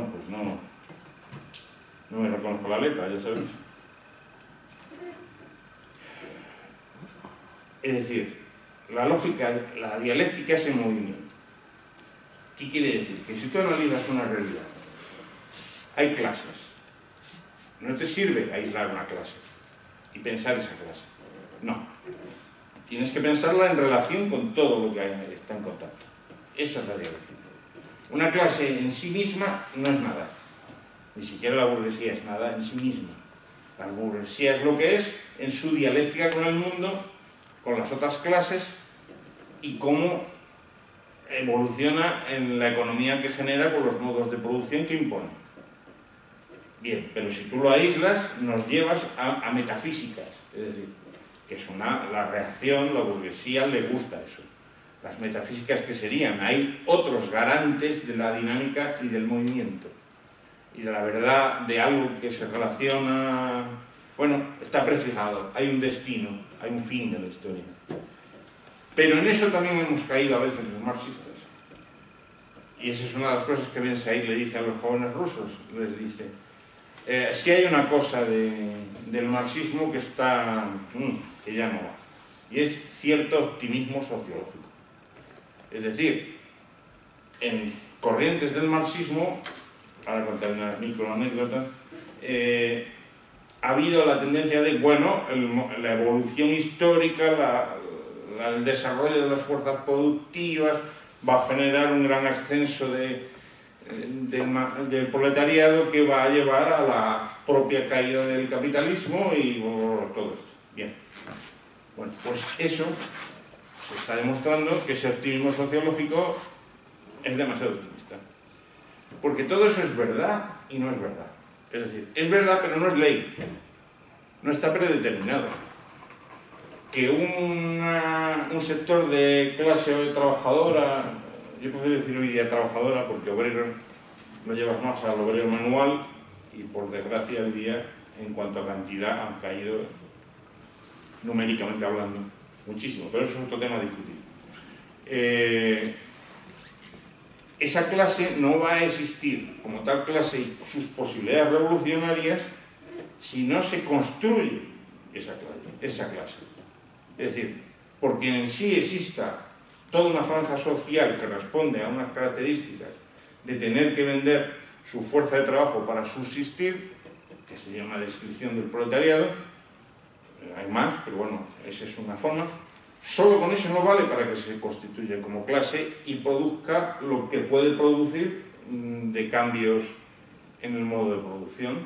Bueno, pues no me reconozco la letra, ya sabéis. Es decir, la lógica, la dialéctica es el movimiento. ¿Qué quiere decir? Que si tú analizas una realidad, hay clases. No te sirve aislar una clase y pensar esa clase. No. Tienes que pensarla en relación con todo lo que está en contacto. Eso es la dialéctica. Una clase en sí misma no es nada. Ni siquiera la burguesía es nada en sí misma. La burguesía es lo que es en su dialéctica con el mundo, con las otras clases y cómo evoluciona en la economía que genera con los modos de producción que impone. Bien, pero si tú lo aíslas, nos llevas a metafísicas, es decir, que es la reacción, la burguesía le gusta eso. Las metafísicas que serían, hay otros garantes de la dinámica y del movimiento, y de la verdad de algo que se relaciona, bueno, está prefijado, hay un destino, hay un fin de la historia. Pero en eso también hemos caído a veces los marxistas. Y esa es una de las cosas que Ben Said le dice a los jóvenes rusos, les dice, si hay una cosa del marxismo que que ya no va, y es cierto optimismo sociológico. Es decir, en corrientes del marxismo, para contar una microanécdota, ha habido la tendencia de, bueno, la evolución histórica, el desarrollo de las fuerzas productivas va a generar un gran ascenso del proletariado que va a llevar a la propia caída del capitalismo y todo esto. Bien. Bueno, pues eso se está demostrando que ese optimismo sociológico es demasiado optimista. Porque todo eso es verdad y no es verdad. Es decir, es verdad pero no es ley. No está predeterminado. Que un sector de clase trabajadora, yo prefiero decir hoy día trabajadora porque obrero lo llevas más al obrero manual y por desgracia hoy día en cuanto a cantidad han caído numéricamente hablando muchísimo, pero eso es otro tema a discutir. Esa clase no va a existir como tal clase y sus posibilidades revolucionarias si no se construye esa clase. Es decir, porque en sí exista toda una franja social que responde a unas características de tener que vender su fuerza de trabajo para subsistir, que se llama descripción del proletariado, hay más, pero bueno, esa es una forma. Solo con eso no vale para que se constituya como clase y produzca lo que puede producir de cambios en el modo de producción.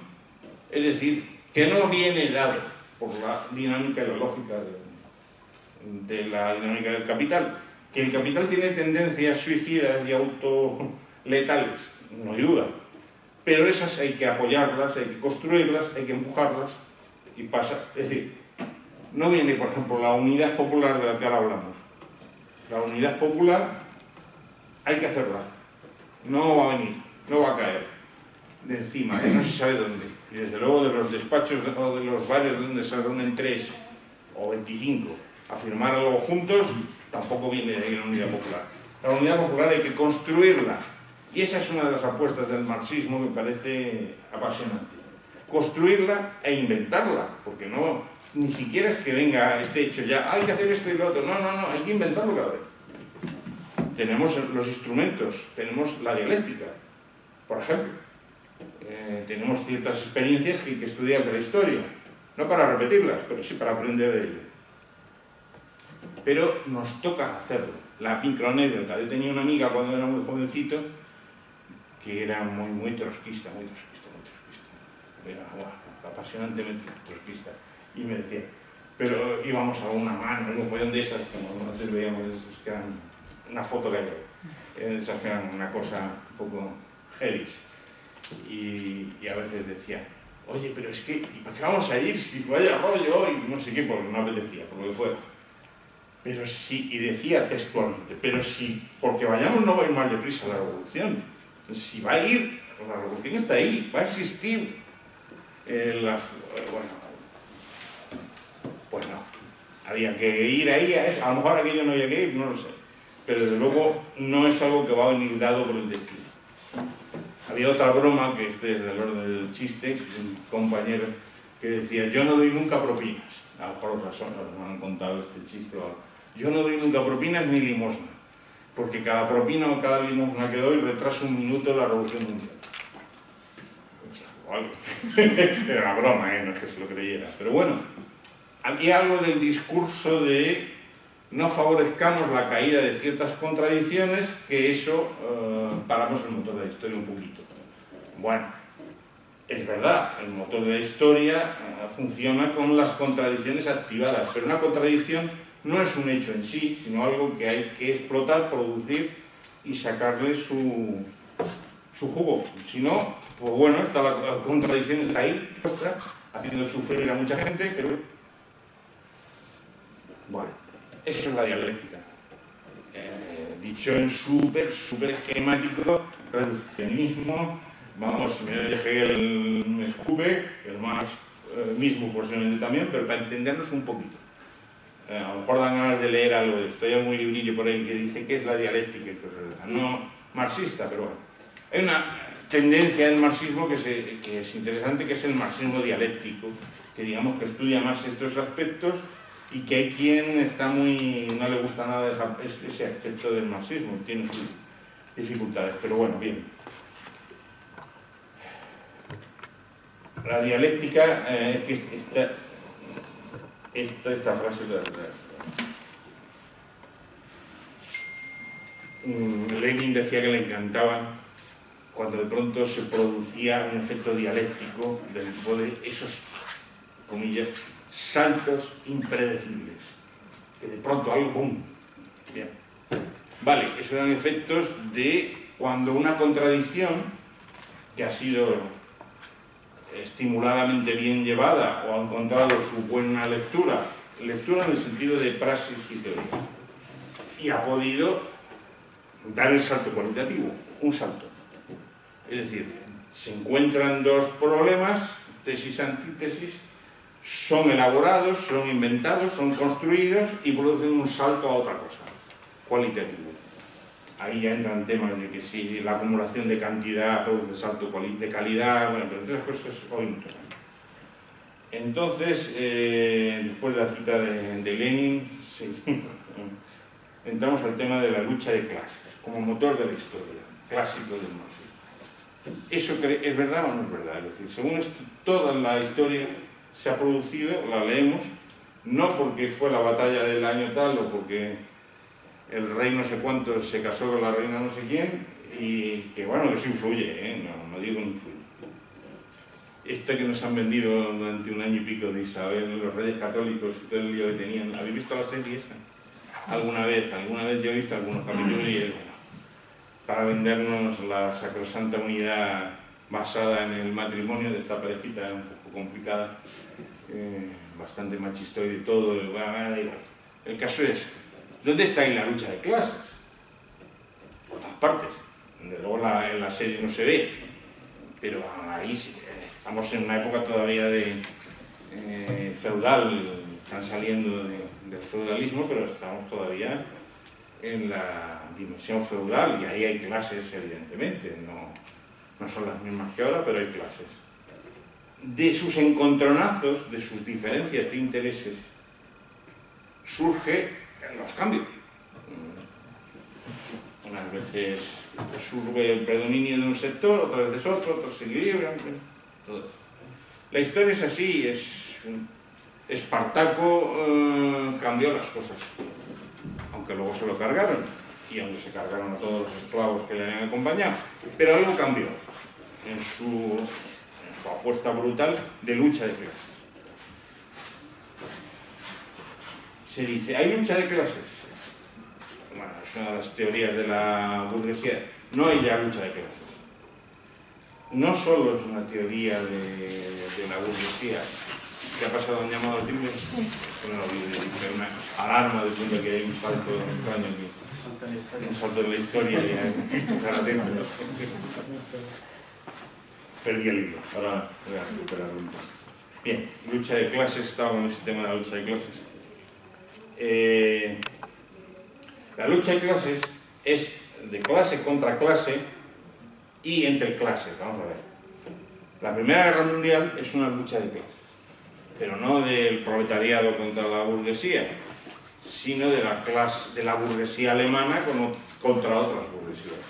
Es decir, que no viene dado por la dinámica y la lógica de la dinámica del capital. Que el capital tiene tendencias suicidas y autoletales, no hay duda. Pero esas hay que apoyarlas, hay que construirlas, hay que empujarlas y pasa. Es decir, no viene, por ejemplo, la unidad popular de la que ahora hablamos. La unidad popular hay que hacerla. No va a venir, no va a caer de encima, no se sabe dónde. Y desde luego de los despachos o de los bares donde se reúnen 3 o 25 a firmar algo juntos, tampoco viene de ahí la unidad popular. La unidad popular hay que construirla. Y esa es una de las apuestas del marxismo que me parece apasionante. Construirla e inventarla, porque no, ni siquiera es que venga este hecho ya, hay que hacer esto y lo otro. No, hay que inventarlo cada vez. Tenemos los instrumentos, tenemos la dialéctica, por ejemplo. Tenemos ciertas experiencias que hay que estudiar de la historia, no para repetirlas, pero sí para aprender de ello. Pero nos toca hacerlo. La microanécdota, yo tenía una amiga cuando era muy jovencito que era muy trotskista, era apasionantemente trotskista, y me decía, pero íbamos a una mano, un montón de esas, como antes veíamos, que eran una foto que hay, esas que eran una cosa un poco heavy. Y a veces decía, oye, pero es que, ¿y para qué vamos a ir? Si vaya rollo hoy, no sé qué, porque no apetecía, por lo que fuera. Pero sí, y decía textualmente, pero sí, porque vayamos no va a ir más deprisa la revolución. Si va a ir, la revolución está ahí, va a existir. Bueno, pues no, había que ir ahí a eso. A lo mejor aquello no había que ir, no lo sé. Pero desde luego no es algo que va a venir dado por el destino. hacía otra broma, que este es del orden del chiste, un compañero que decía, yo no doy nunca propinas. A lo mejor otras personas me han contado este chiste o algo. Yo no doy nunca propinas ni limosna, porque cada propina o cada limosna que doy retrasa un minuto la revolución mundial. Vale. Era una broma, no es que se lo creyera. Pero bueno, había algo del discurso de no favorezcamos la caída de ciertas contradicciones, que eso paramos el motor de la historia un poquito. Bueno, es verdad, el motor de la historia funciona con las contradicciones activadas, pero una contradicción no es un hecho en sí, sino algo que hay que explotar, producir y sacarle su jugo. Si no, pues bueno, la contradicción está ahí, haciendo sufrir a mucha gente, pero bueno, eso es la dialéctica. Dicho en súper esquemático, reduccionismo, vamos, si me deje el escupe, el más mismo posiblemente también, pero para entendernos un poquito. A lo mejor dan ganas de leer algo de esto. Hay algún librillo por ahí que dice que es la dialéctica y cosas de esas. No marxista, pero bueno. Hay una tendencia en el marxismo que es interesante, que es el marxismo dialéctico, que digamos que estudia más estos aspectos y que hay quien no le gusta nada ese aspecto del marxismo, tiene sus dificultades, pero bueno, bien. La dialéctica es que esta frase Lenin decía que le encantaba cuando de pronto se producía un efecto dialéctico del tipo de esos, comillas, saltos impredecibles, que de pronto algo, ¡pum! Bien. Vale, esos eran efectos de cuando una contradicción que ha sido estimuladamente bien llevada o ha encontrado su buena lectura en el sentido de praxis y teoría, y ha podido dar el salto cualitativo, un salto. Es decir, se encuentran dos problemas, tesis-antítesis, son elaborados, son inventados, son construidos y producen un salto a otra cosa, cualitativo. Ahí ya entran temas de que si la acumulación de cantidad produce salto de calidad, bueno, pero entre cosas hoy no tocan. Entonces, después de la cita de Lenin, sí, entramos al tema de la lucha de clases, como motor de la historia, clásico del marxismo. ¿Eso es verdad o no es verdad? Es decir, según esto, toda la historia se ha producido, la leemos, no porque fue la batalla del año tal o porque el rey no sé cuánto se casó con la reina no sé quién, y que bueno, que eso influye, no digo que no influye. Esto que nos han vendido durante un año y pico de Isabel, los reyes católicos y todo el lío que tenían, ¿habéis visto la serie esa? ¿Alguna vez yo he visto algunos capítulos y bueno, para vendernos la sacrosanta unidad basada en el matrimonio de esta parejita un poco complicada, bastante machistoide y todo, el caso es, ¿dónde está ahí la lucha de clases? Por todas partes. Luego en la serie no se ve, pero ahí sí, estamos en una época todavía de feudal, están saliendo del feudalismo, pero estamos todavía en la dimensión feudal y ahí hay clases, evidentemente, no son las mismas que ahora, pero hay clases. De sus encontronazos, de sus diferencias de intereses, surge los cambios. Unas veces surge el predominio de un sector, otras veces otro, otros se equilibran, todo eso. La historia es así, Espartaco cambió las cosas, aunque luego se lo cargaron, y aunque se cargaron a todos los esclavos que le habían acompañado, pero algo cambió en su apuesta brutal de lucha de clases. Se dice, ¿hay lucha de clases? Bueno, es una de las teorías de la burguesía. No hay ya lucha de clases. No solo es una teoría de la burguesía. ¿Qué ha pasado? ¿Han llamado al timbre? Una alarma de punto que hay un salto extraño aquí. Un salto de la historia y hay que estar atentos. Perdí el libro. Ahora voy a recuperarlo. Bien, lucha de clases. Estaba con ese tema de la lucha de clases. La lucha de clases es de clase contra clase y entre clases. Vamos a ver. La Primera Guerra Mundial es una lucha de clases, pero no del proletariado contra la burguesía, sino de la burguesía alemana contra otras burguesías,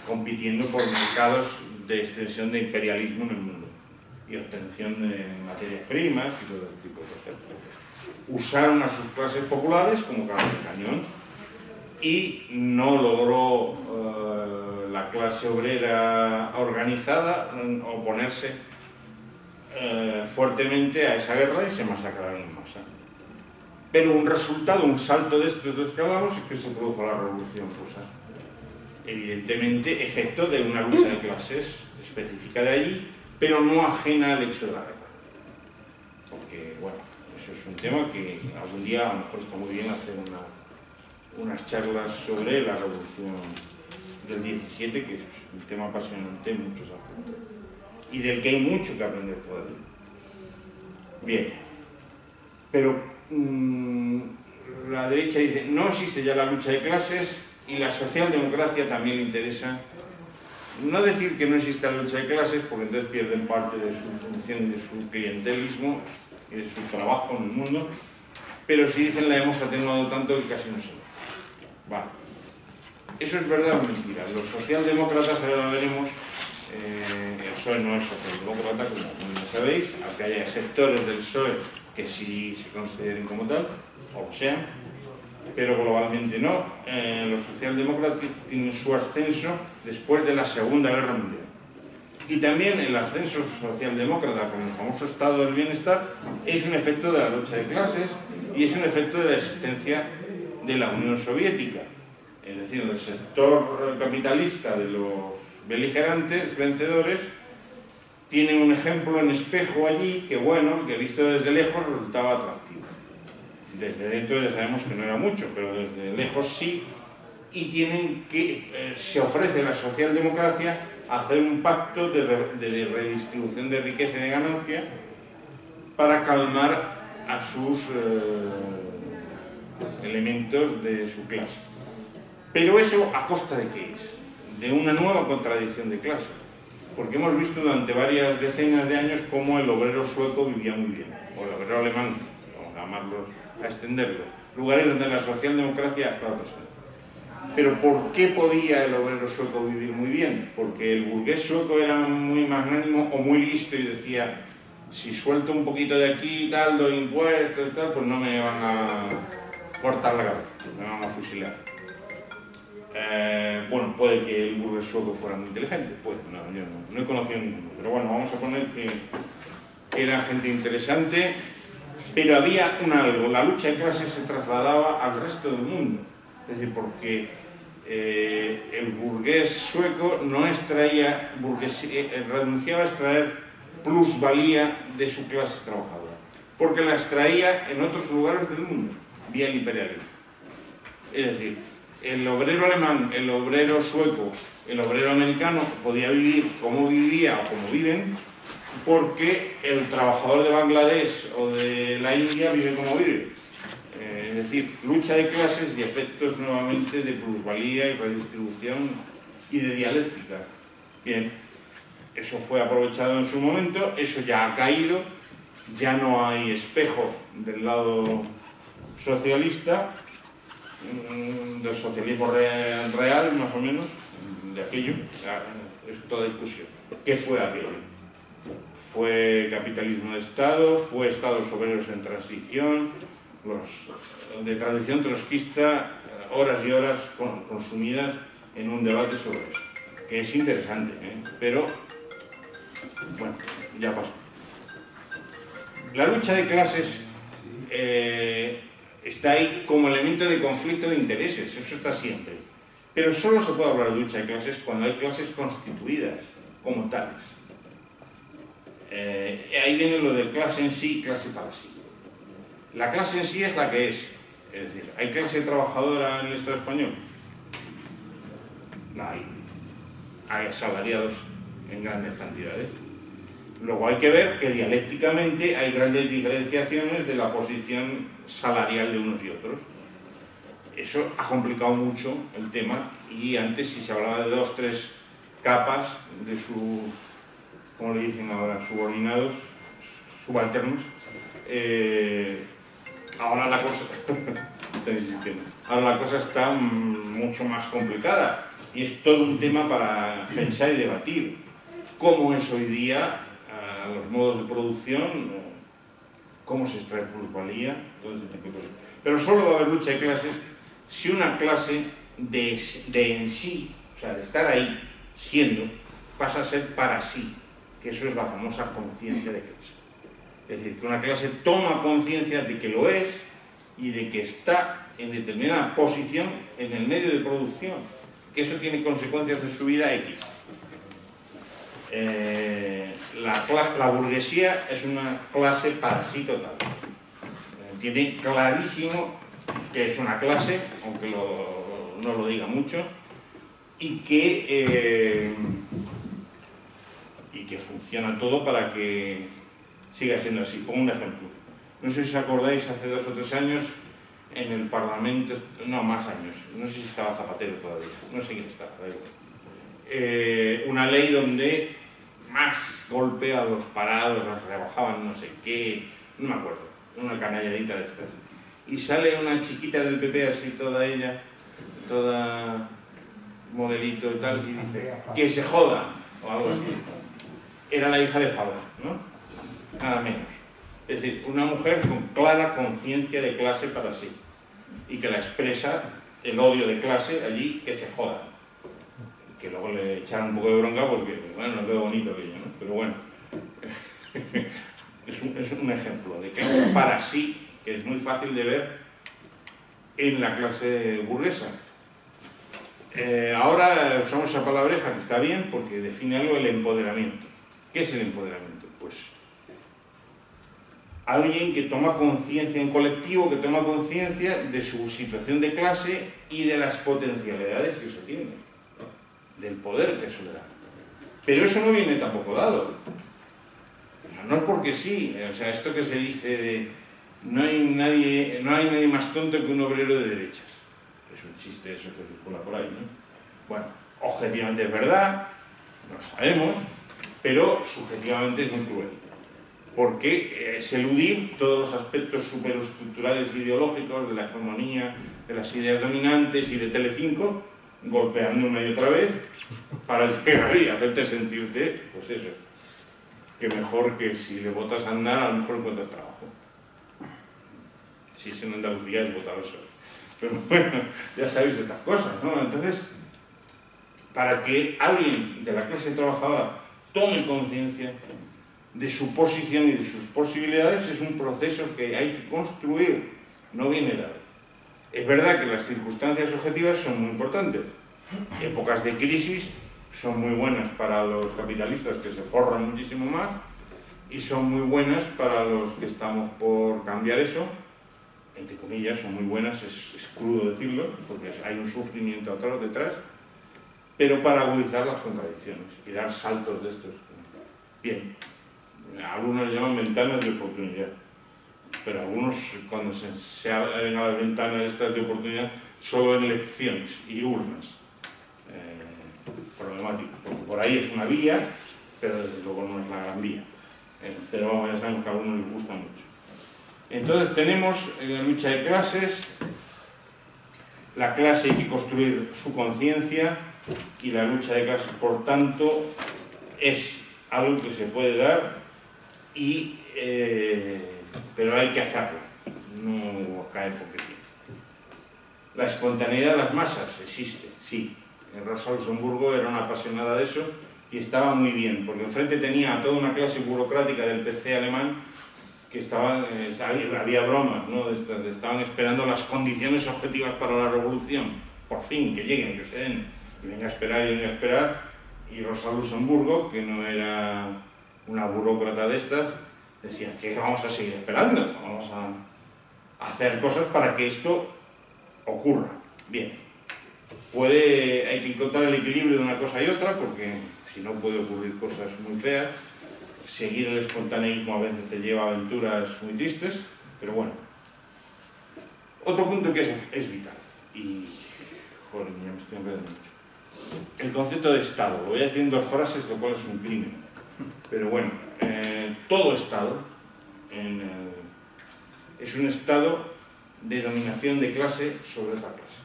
compitiendo por mercados de extensión de imperialismo en el mundo y obtención de materias primas y todo ese tipo de cosas. Usaron a sus clases populares como carne de cañón y no logró la clase obrera organizada oponerse fuertemente a esa guerra y se masacraron en masa. Pero un resultado, un salto de estos dos escalados es que se produjo la Revolución Rusa. Evidentemente, efecto de una lucha de clases específica de allí, pero no ajena al hecho de la guerra. Porque, bueno, eso es un tema que algún día a lo mejor está muy bien hacer unas charlas sobre la Revolución del 17, que es un tema apasionante en muchos aspectos, y del que hay mucho que aprender todavía. Bien, pero la derecha dice, no existe ya la lucha de clases, y la socialdemocracia también le interesa. No decir que no existe la lucha de clases, porque entonces pierden parte de su función, de su clientelismo y de su trabajo en el mundo, pero si dicen la hemos atenuado tanto que casi no se ve. Vale. Eso es verdad o mentira. Los socialdemócratas, ahora lo veremos, el PSOE no es socialdemócrata, como ya sabéis, aunque haya sectores del PSOE que sí se consideren como tal, o lo sean, pero globalmente no. Los socialdemócratas tienen su ascenso después de la Segunda Guerra Mundial. Y también el ascenso socialdemócrata con el famoso estado del bienestar es un efecto de la lucha de clases y es un efecto de la existencia de la Unión Soviética, es decir, del sector capitalista de los beligerantes, vencedores, tienen un ejemplo en espejo allí que, bueno, que visto desde lejos resultaba atractivo. Desde dentro ya sabemos que no era mucho, pero desde lejos sí, y tienen que, se ofrece la socialdemocracia a hacer un pacto de redistribución de riqueza y de ganancia para calmar a sus elementos de su clase. Pero eso, ¿a costa de qué es? De una nueva contradicción de clase. Porque hemos visto durante varias decenas de años cómo el obrero sueco vivía muy bien, o el obrero alemán, vamos a llamarlos, a extenderlo, lugares donde la socialdemocracia ha estado presente. Pero ¿por qué podía el obrero sueco vivir muy bien? Porque el burgués sueco era muy magnánimo o muy listo y decía, si suelto un poquito de aquí y tal, doy impuestos y tal, pues no me van a cortar la cabeza, me van a fusilar. Bueno, puede que el burgués sueco fuera muy inteligente, puede, no, yo no he conocido ninguno, pero bueno, vamos a poner que era gente interesante, pero había un algo, la lucha de clases se trasladaba al resto del mundo, es decir, porque el burgués sueco no extraía, renunciaba a extraer plusvalía de su clase trabajadora, porque la extraía en otros lugares del mundo, vía el imperialismo. Es decir, el obrero alemán, el obrero sueco, el obrero americano podía vivir como vivía o como viven, porque el trabajador de Bangladesh o de la India vive como vive. Es decir, lucha de clases y efectos nuevamente de plusvalía y redistribución y de dialéctica. Bien, eso fue aprovechado en su momento, eso ya ha caído, ya no hay espejo del lado socialista, del socialismo real, más o menos, de aquello, es toda discusión. ¿Qué fue aquello? Fue capitalismo de Estado, fue Estados obreros en transición, los de tradición trotskista, horas y horas consumidas en un debate sobre eso, que es interesante, pero bueno, ya pasó. La lucha de clases está ahí como elemento de conflicto de intereses, eso está siempre. Pero solo se puede hablar de lucha de clases cuando hay clases constituidas como tales. Ahí viene lo de clase en sí y clase para sí. La clase en sí es la que es decir, ¿hay clase trabajadora en el Estado español? No hay. Hay asalariados en grandes cantidades. Luego hay que ver que dialécticamente hay grandes diferenciaciones de la posición salarial de unos y otros. Eso ha complicado mucho el tema y antes si se hablaba de 2 o 3 capas de sus, como le dicen ahora, subordinados, subalternos. Ahora la cosa ahora la cosa está mucho más complicada y es todo un tema para pensar y debatir cómo es hoy día los modos de producción, cómo se extrae plusvalía, todo ese tipo de cosas. Pero solo va a haber lucha de clases si una clase de en sí, o sea, de estar ahí siendo, pasa a ser para sí, que eso es la famosa conciencia de clase. Es decir, que una clase toma conciencia de que lo es y de que está en determinada posición en el medio de producción, que eso tiene consecuencias en su vida X. La burguesía es una clase para sí total. Tiene clarísimo que es una clase, aunque no lo diga mucho, y que funciona todo para que siga siendo así. Pongo un ejemplo. No sé si os acordáis, hace 2 o 3 años, en el Parlamento, no, más años, no sé si estaba Zapatero todavía, no sé quién estaba, da igual. Una ley donde más golpe a los parados, los rebajaban no sé qué, no me acuerdo, una canalladita de estas. Y sale una chiquita del PP, así toda ella, toda modelito y tal, y dice, que se joda, o algo así. Era la hija de Fabra, ¿no? Nada menos. Es decir, una mujer con clara conciencia de clase para sí y que la expresa el odio de clase allí, que se joda. Que luego le echaron un poco de bronca porque, bueno, no quedó bonito aquello, ¿no? Pero bueno, es un ejemplo de clase para sí, que es muy fácil de ver en la clase burguesa. Ahora usamos esa palabreja que está bien porque define algo, el empoderamiento. ¿Qué es el empoderamiento? Pues alguien que toma conciencia en colectivo, que toma conciencia de su situación de clase y de las potencialidades que eso tiene, del poder que eso le da. Pero eso no viene tampoco dado. No es porque sí, o sea, esto que se dice de no hay nadie más tonto que un obrero de derechas. Es un chiste eso que circula por ahí, ¿no? Bueno, objetivamente es verdad, lo sabemos, pero subjetivamente es muy cruel. Porque es eludir todos los aspectos superestructurales ideológicos de la hegemonía, de las ideas dominantes y de Telecinco, golpeando una y otra vez para llegar y hacerte sentirte, pues eso, que mejor que si le votas a Aznar, a lo mejor encuentras trabajo. Si es en Andalucía es votar al PSOE. Pero bueno, ya sabéis estas cosas, ¿no? Entonces, para que alguien de la clase trabajadora tome conciencia de su posición y de sus posibilidades, es un proceso que hay que construir, no viene dado. Es verdad que las circunstancias objetivas son muy importantes. Épocas de crisis son muy buenas para los capitalistas que se forran muchísimo más y son muy buenas para los que estamos por cambiar eso, entre comillas, son muy buenas, es crudo decirlo, porque hay un sufrimiento atrás, detrás, pero para agudizar las contradicciones y dar saltos de estos. Bien, algunos llaman ventanas de oportunidad, pero algunos, cuando se abren a las ventanas estas de oportunidad, solo en elecciones y urnas. Problemático, porque por ahí es una vía, pero desde luego no es la gran vía. Pero vamos, ya sabemos que a algunos les gusta mucho. Entonces tenemos la lucha de clases, la clase hay que construir su conciencia y la lucha de clases, por tanto, es algo que se puede dar, pero hay que hacerlo, no caer porque sí. La espontaneidad de las masas existe, sí. Rosa Luxemburgo era una apasionada de eso y estaba muy bien, porque enfrente tenía a toda una clase burocrática del PC alemán que había bromas, ¿no? Estaban esperando las condiciones objetivas para la revolución, por fin, que lleguen, que se den, y venga a esperar, y Rosa Luxemburgo, que no era una burócrata de estas, decía que vamos a seguir esperando, vamos a hacer cosas para que esto ocurra. Bien. Hay que encontrar el equilibrio de una cosa y otra, porque si no puede ocurrir cosas muy feas. Seguir el espontaneísmo a veces te lleva a aventuras muy tristes, pero bueno. Otro punto que es vital, y joder, ya me estoy enredando mucho. el concepto de Estado. Lo voy a decir en 2 frases, lo cual es un crimen. Pero bueno, todo Estado es un estado de dominación de clase sobre otra clase.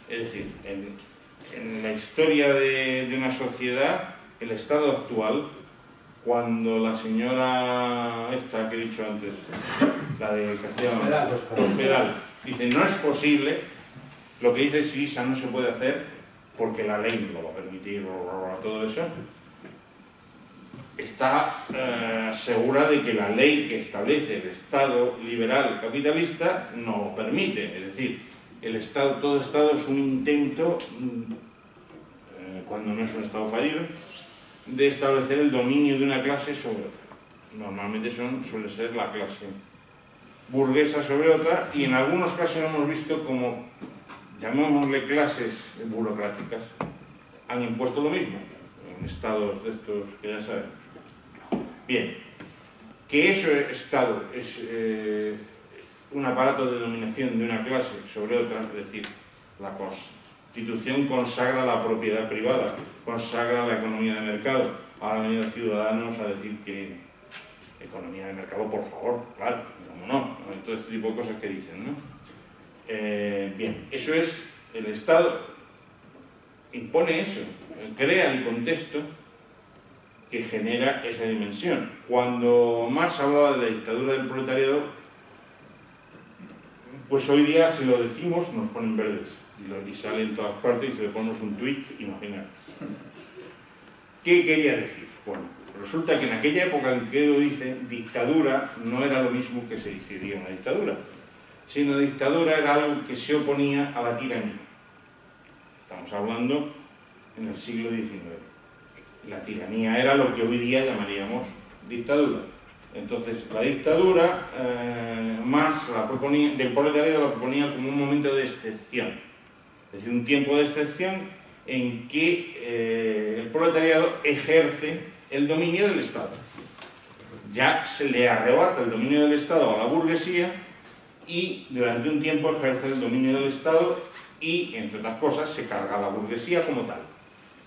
Es decir, en la historia de una sociedad, el estado actual, cuando la señora esta que he dicho antes, la de Castellano, dice no es posible, lo que dice Syriza no se puede hacer porque la ley no lo va a permitir, todo eso, está segura de que la ley que establece el Estado liberal capitalista no lo permite. Es decir, todo Estado es un intento, cuando no es un Estado fallido, de establecer el dominio de una clase sobre otra. Normalmente suele ser la clase burguesa sobre otra, y en algunos casos hemos visto como, llamémosle clases burocráticas, han impuesto lo mismo en estados de estos que ya sabemos. Bien, que ese Estado es un aparato de dominación de una clase sobre otra, es decir, la Constitución consagra la propiedad privada, consagra la economía de mercado. Ahora han venido ciudadanos a decir que economía de mercado, por favor, claro, cómo no, todo este tipo de cosas que dicen, ¿no? Bien, eso es, el Estado impone eso, crea el contexto que genera esa dimensión. Cuando Marx hablaba de la dictadura del proletariado, pues hoy día, si lo decimos, nos ponen verdes y sale en todas partes, y si le ponemos un tuit, imaginar. ¿Qué quería decir? Bueno, resulta que en aquella época en que Edo dice dictadura no era lo mismo que se decidiría una dictadura, sino dictadura era algo que se oponía a la tiranía. Estamos hablando en el siglo XIX. La tiranía era lo que hoy día llamaríamos dictadura. Entonces, la dictadura, Marx del proletariado la proponía como un momento de excepción. Es decir, un tiempo de excepción en que el proletariado ejerce el dominio del Estado. Ya se le arrebata el dominio del Estado a la burguesía y durante un tiempo ejerce el dominio del Estado y, entre otras cosas, se carga a la burguesía como tal.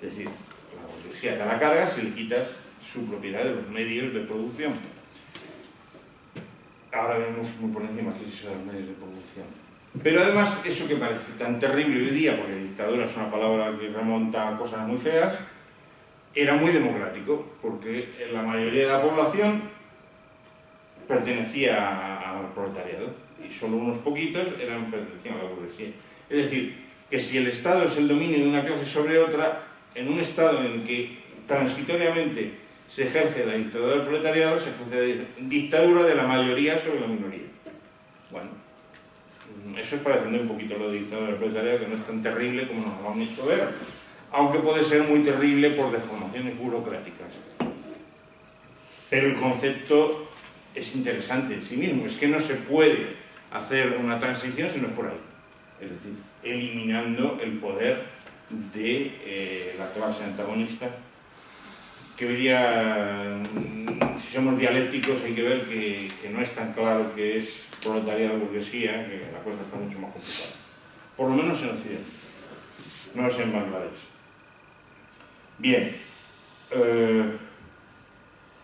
Es decir, la burguesía te la carga si le quitas su propiedad de los medios de producción. Ahora vemos muy por encima qué es eso de los medios de producción. Pero además, eso que parece tan terrible hoy día, porque dictadura es una palabra que remonta a cosas muy feas, era muy democrático, porque la mayoría de la población pertenecía al proletariado, y solo unos poquitos pertenecían a la burguesía. Es decir, que si el Estado es el dominio de una clase sobre otra, en un Estado en el que transitoriamente se ejerce la dictadura del proletariado, se ejerce la dictadura de la mayoría sobre la minoría. Bueno, eso es para defender un poquito la dictadura del proletariado, que no es tan terrible como nos lo han hecho ver, aunque puede ser muy terrible por deformaciones burocráticas. Pero el concepto es interesante en sí mismo, es que no se puede hacer una transición si no es por ahí. Es decir, eliminando el poder de la clase antagonista, que hoy día, si somos dialécticos, hay que ver que no es tan claro que es proletariado burguesía, que la cosa está mucho más complicada. Por lo menos en Occidente, no es en Bangladesh. Bien,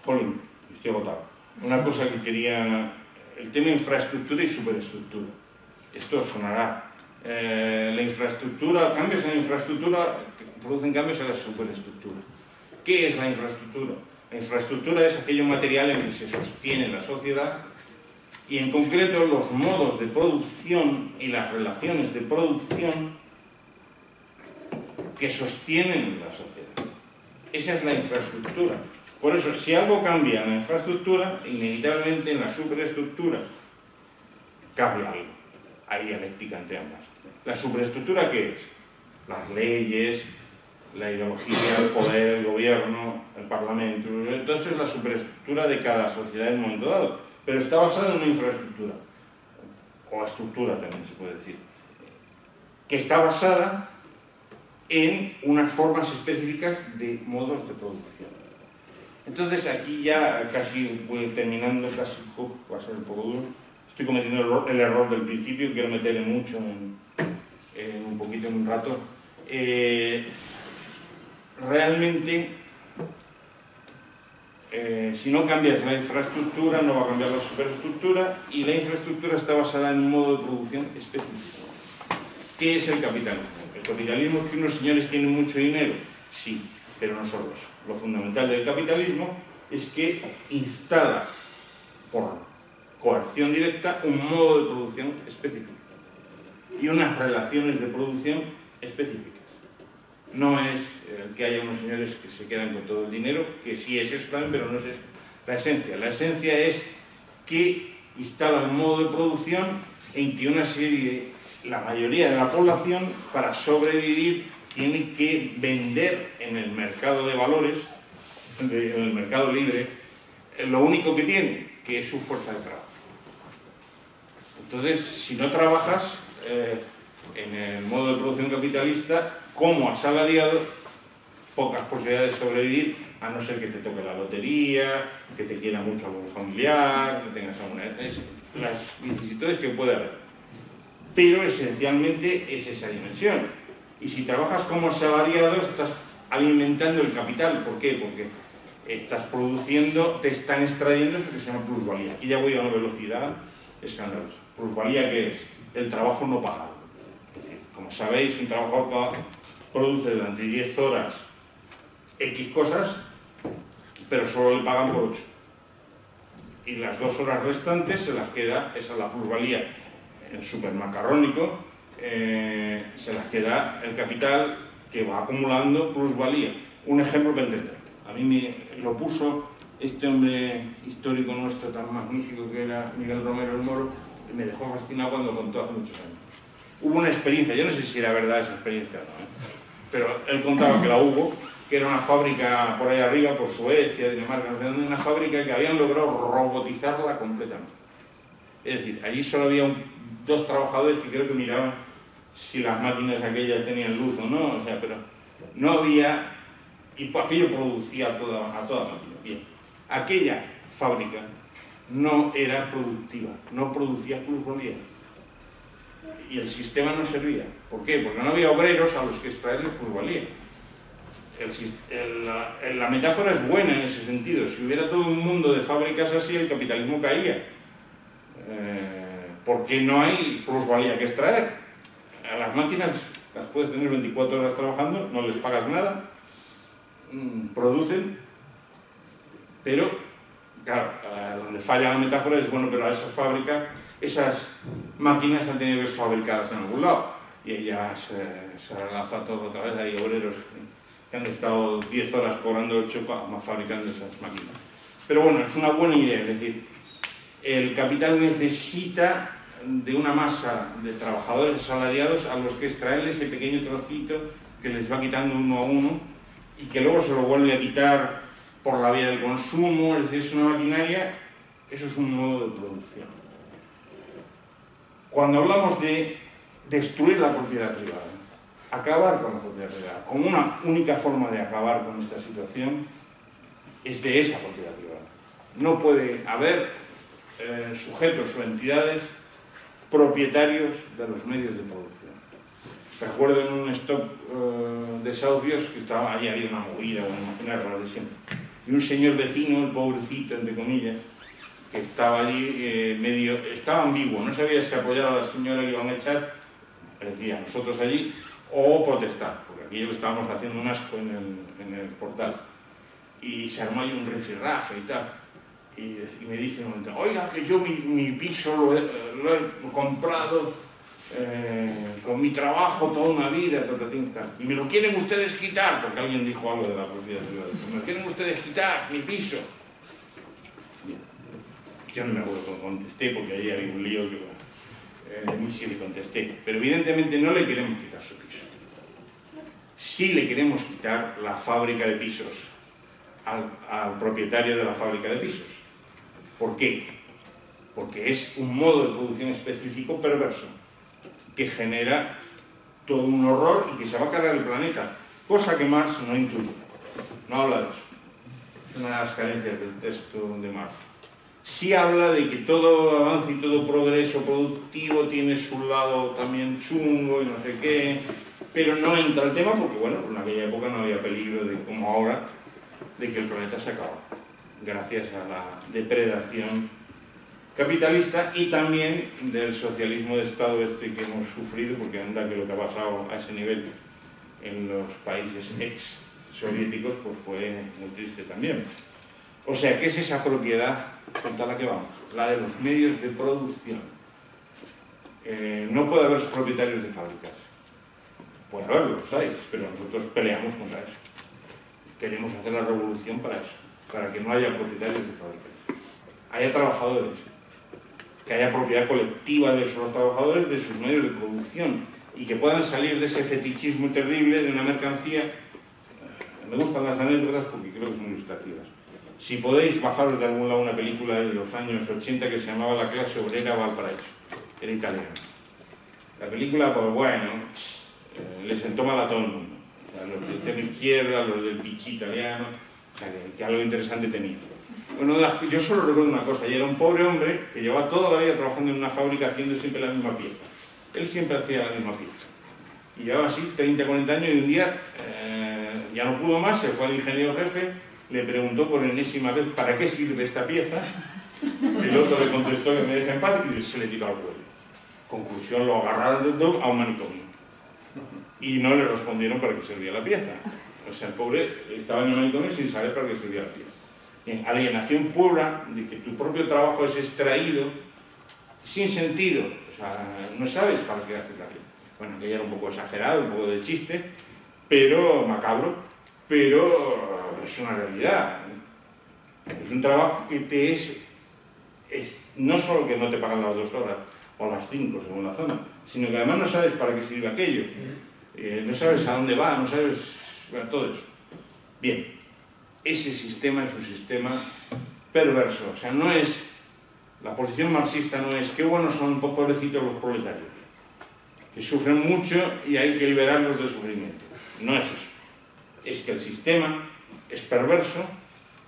jolín, estoy agotado. Una cosa que quería, el tema infraestructura y superestructura. Esto sonará. La infraestructura, cambios en la infraestructura producen cambios en la superestructura. ¿Qué es la infraestructura? La infraestructura es aquello material en que se sostiene la sociedad y en concreto los modos de producción y las relaciones de producción que sostienen la sociedad. Esa es la infraestructura. Por eso, si algo cambia en la infraestructura, inevitablemente en la superestructura cambia algo. Hay dialéctica entre ambas. ¿La superestructura qué es? Las leyes, la ideología, el poder, el gobierno, el parlamento. Entonces es la superestructura de cada sociedad en un momento dado. Pero está basada en una infraestructura, o estructura también se puede decir, que está basada en unas formas específicas de modos de producción. Entonces aquí ya casi voy terminando, casi va a ser un poco duro. Estoy cometiendo el error del principio, quiero meterle mucho en un poquito, en un rato. realmente, si no cambias la infraestructura, no va a cambiar la superestructura, y la infraestructura está basada en un modo de producción específico. ¿Qué es el capitalismo? ¿El capitalismo es que unos señores tienen mucho dinero? Sí, pero no solo eso. Lo fundamental del capitalismo es que instala por coerción directa un modo de producción específico y unas relaciones de producción específicas. No es que haya unos señores que se quedan con todo el dinero, que sí es eso también, pero no es eso la esencia. La esencia es que instala un modo de producción en que la mayoría de la población, para sobrevivir, tiene que vender en el mercado de valores, en el mercado libre, lo único que tiene, que es su fuerza de trabajo. Entonces, si no trabajas en el modo de producción capitalista, como asalariado, pocas posibilidades de sobrevivir, a no ser que te toque la lotería, que te quiera mucho algún familiar, que tengas alguna... las vicisitudes que puede haber. Pero esencialmente es esa dimensión. Y si trabajas como asalariado, estás alimentando el capital. ¿Por qué? Porque estás produciendo, te están extrayendo eso que se llama plusvalía. Aquí ya voy a una velocidad escandalosa. ¿Plusvalía qué es? El trabajo no pagado. Es decir, como sabéis, un trabajador produce durante 10 horas X cosas, pero solo le pagan por 8. Y las 2 horas restantes se las queda, esa es la plusvalía, el supermacarrónico, se las queda el capital que va acumulando plusvalía. Un ejemplo para entender. A mí me lo puso este hombre histórico nuestro tan magnífico que era Miguel Romero el Moro, y me dejó fascinado cuando lo contó hace muchos años. Hubo una experiencia, yo no sé si era verdad esa experiencia o no, pero él contaba que la hubo, que era una fábrica por ahí arriba, por Suecia, Dinamarca, una fábrica que habían logrado robotizarla completamente. Es decir, allí solo había 2 trabajadores que creo que miraban si las máquinas aquellas tenían luz o no, o sea, pero no había, y aquello producía a toda máquina. Bien, aquella fábrica no era productiva, no producía plusvalía. Y el sistema no servía. ¿Por qué? Porque no había obreros a los que extraerles plusvalía. La metáfora es buena en ese sentido. Si hubiera todo un mundo de fábricas así, el capitalismo caía. Porque no hay plusvalía que extraer. A las máquinas las puedes tener 24 horas trabajando, no les pagas nada, producen, pero, claro, donde falla la metáfora es, bueno, pero a esas fábricas, esas máquinas han tenido que ser fabricadas en algún lado, y ella se relanza todo otra vez. Hay obreros que han estado 10 horas cobrando 8 más fabricando esas máquinas. Pero bueno, es una buena idea, es decir, el capital necesita de una masa de trabajadores asalariados a los que extraerle ese pequeño trocito que les va quitando uno a uno y que luego se lo vuelve a quitar por la vía del consumo. Es decir, es una maquinaria, eso es un modo de producción. Cuando hablamos de destruir la propiedad privada, acabar con la propiedad privada, como una única forma de acabar con esta situación es de esa propiedad privada. No puede haber sujetos o entidades propietarios de los medios de producción. Recuerdo en un stock de desahucios que estaba allí, había una movida, imaginar lo de siempre. Y un señor vecino, el pobrecito, entre comillas, que estaba allí estaba ambiguo, no sabía si apoyar a la señora que iban a echar, decía nosotros allí, o protestar, porque aquí lo estábamos haciendo un asco en el portal. Y se armó ahí un rifirrafe y tal. Y me dice un momento, oiga, que yo mi piso lo he comprado con mi trabajo toda una vida, y me lo quieren ustedes quitar, porque alguien dijo algo de la propiedad privada, me lo quieren ustedes quitar, mi piso. Bien. Yo no me acuerdo cómo contesté, porque ahí había un lío que ni si le contesté, pero evidentemente no le queremos quitar su piso. Sí le queremos quitar la fábrica de pisos al propietario de la fábrica de pisos. ¿Por qué? Porque es un modo de producción específico perverso que genera todo un horror y que se va a cargar el planeta, cosa que Marx no incluye, no habla de eso. Es una de las carencias del texto de Marx. Sí habla de que todo avance y todo progreso productivo tiene su lado también chungo y no sé qué, pero no entra el tema porque, bueno, en aquella época no había peligro, de como ahora, de que el planeta se acaba, gracias a la depredación capitalista y también del socialismo de Estado que hemos sufrido, porque anda que lo que ha pasado a ese nivel en los países ex-soviéticos pues fue muy triste también. O sea, ¿qué es esa propiedad contra la que vamos? La de los medios de producción. No puede haber propietarios de fábricas. Puede haberlos, los hay, pero nosotros peleamos contra eso. Queremos hacer la revolución para eso, para que no haya propietarios de fábricas. Haya trabajadores, que haya propiedad colectiva de esos trabajadores, de sus medios de producción, y que puedan salir de ese fetichismo terrible de una mercancía. Me gustan las anécdotas porque creo que son ilustrativas. Si podéis, bajaros de algún lado una película de los años 80 que se llamaba La clase obrera Valparaíso, era italiana. La película, pues bueno, le sentó mal a todo el mundo. A los de extrema izquierda, a los del pichi italiano, o sea, que algo interesante tenía. Bueno, yo solo recuerdo una cosa, y era un pobre hombre que llevaba toda la vida trabajando en una fábrica haciendo siempre la misma pieza. Él siempre hacía la misma pieza. Y llevaba así 30, 40 años y un día ya no pudo más, se fue al ingeniero jefe, le preguntó por enésima vez ¿para qué sirve esta pieza? El otro le contestó que me deje en paz y se le tiró al cuello. Conclusión, lo agarraron a un manicomio. Y no le respondieron para qué servía la pieza. O sea, el pobre estaba en el manicomio sin saber para qué servía la pieza. Bien, alienación pura de que tu propio trabajo es extraído sin sentido. O sea, no sabes para qué haces la pieza. Bueno, que ya era un poco exagerado, un poco de chiste, pero macabro, pero es una realidad. Es un trabajo que te es no solo que no te pagan las 2 horas o las 5 según la zona, sino que además no sabes para qué sirve aquello, no sabes a dónde va, no sabes, bueno, todo eso. Bien, ese sistema es un sistema perverso, o sea, no es, la posición marxista no es qué buenos son pobrecitos los proletarios, que sufren mucho y hay que liberarlos del sufrimiento. No es eso, es que el sistema es perverso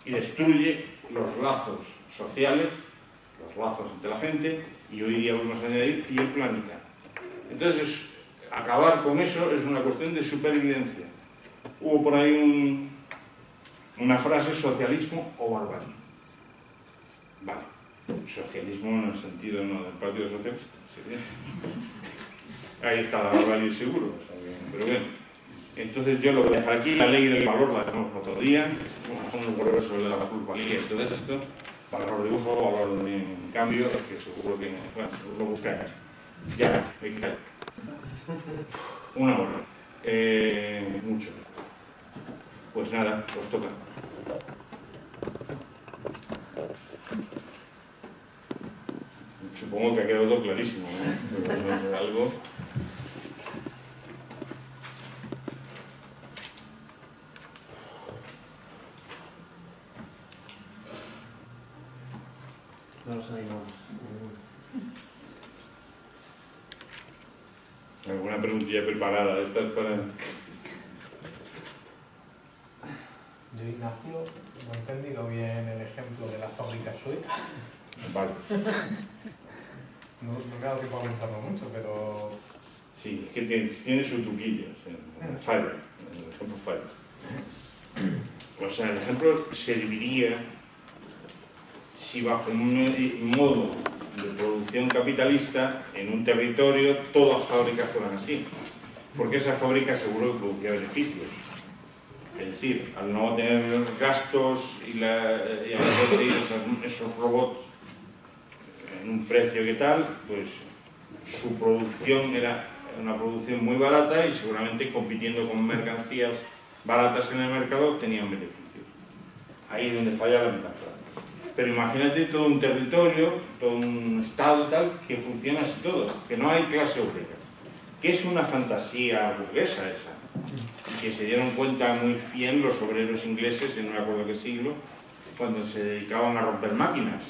y destruye los lazos sociales, los lazos entre la gente, y hoy día vamos a añadir, y el planeta. Entonces, acabar con eso es una cuestión de supervivencia. Hubo por ahí una frase, socialismo o barbarie. Vale, socialismo en el sentido no del Partido Socialista. Ahí está la barbarie seguro, o sea, pero bueno. Entonces yo lo voy a dejar aquí, la ley del valor la tenemos para otro día, un progreso de la plusvalía y todo esto, valor de uso, valor de cambio, que seguro que, bueno, lo buscáis. Ya, me quita. 1 hora. Mucho. Pues nada, os toca. Supongo que ha quedado todo clarísimo, ¿no? Algo... No nos animamos. ¿Alguna preguntilla preparada de estas para...? Yo, Ignacio, no he entendido bien el ejemplo de la fábrica sueca. Vale. No me ha dado tiempo a pensarlo mucho, pero... Sí, es que tiene su truquillo, o sea, falla, el ejemplo falla. O sea, el ejemplo serviría si bajo un modo de producción capitalista en un territorio todas las fábricas fueran así, porque esa fábrica seguro que producía beneficios. Es decir, al no tener gastos y al conseguir esos robots en un precio que tal, pues su producción era una producción muy barata y seguramente compitiendo con mercancías baratas en el mercado tenían beneficios. Ahí es donde falla la metáfora. Pero imagínate todo un territorio, todo un estado tal, que funciona así todo, que no hay clase obrera, que es una fantasía burguesa esa, y que se dieron cuenta muy bien los obreros ingleses en no me acuerdo qué siglo, cuando se dedicaban a romper máquinas.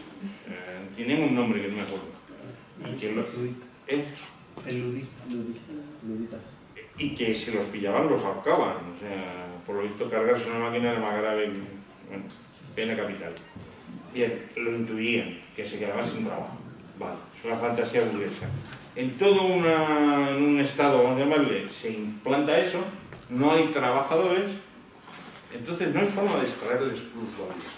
Tienen un nombre que no me acuerdo. Y que Luditas. Y que se los pillaban, los ahorcaban. O sea, por lo visto cargarse una máquina era más grave que, bueno, pena capital. Bien, lo intuían, que se quedaban sin trabajo. Vale, es una fantasía burguesa. en todo en un estado, vamos a llamarle, se implanta eso, no hay trabajadores, entonces no hay forma de extraerles plusvalía.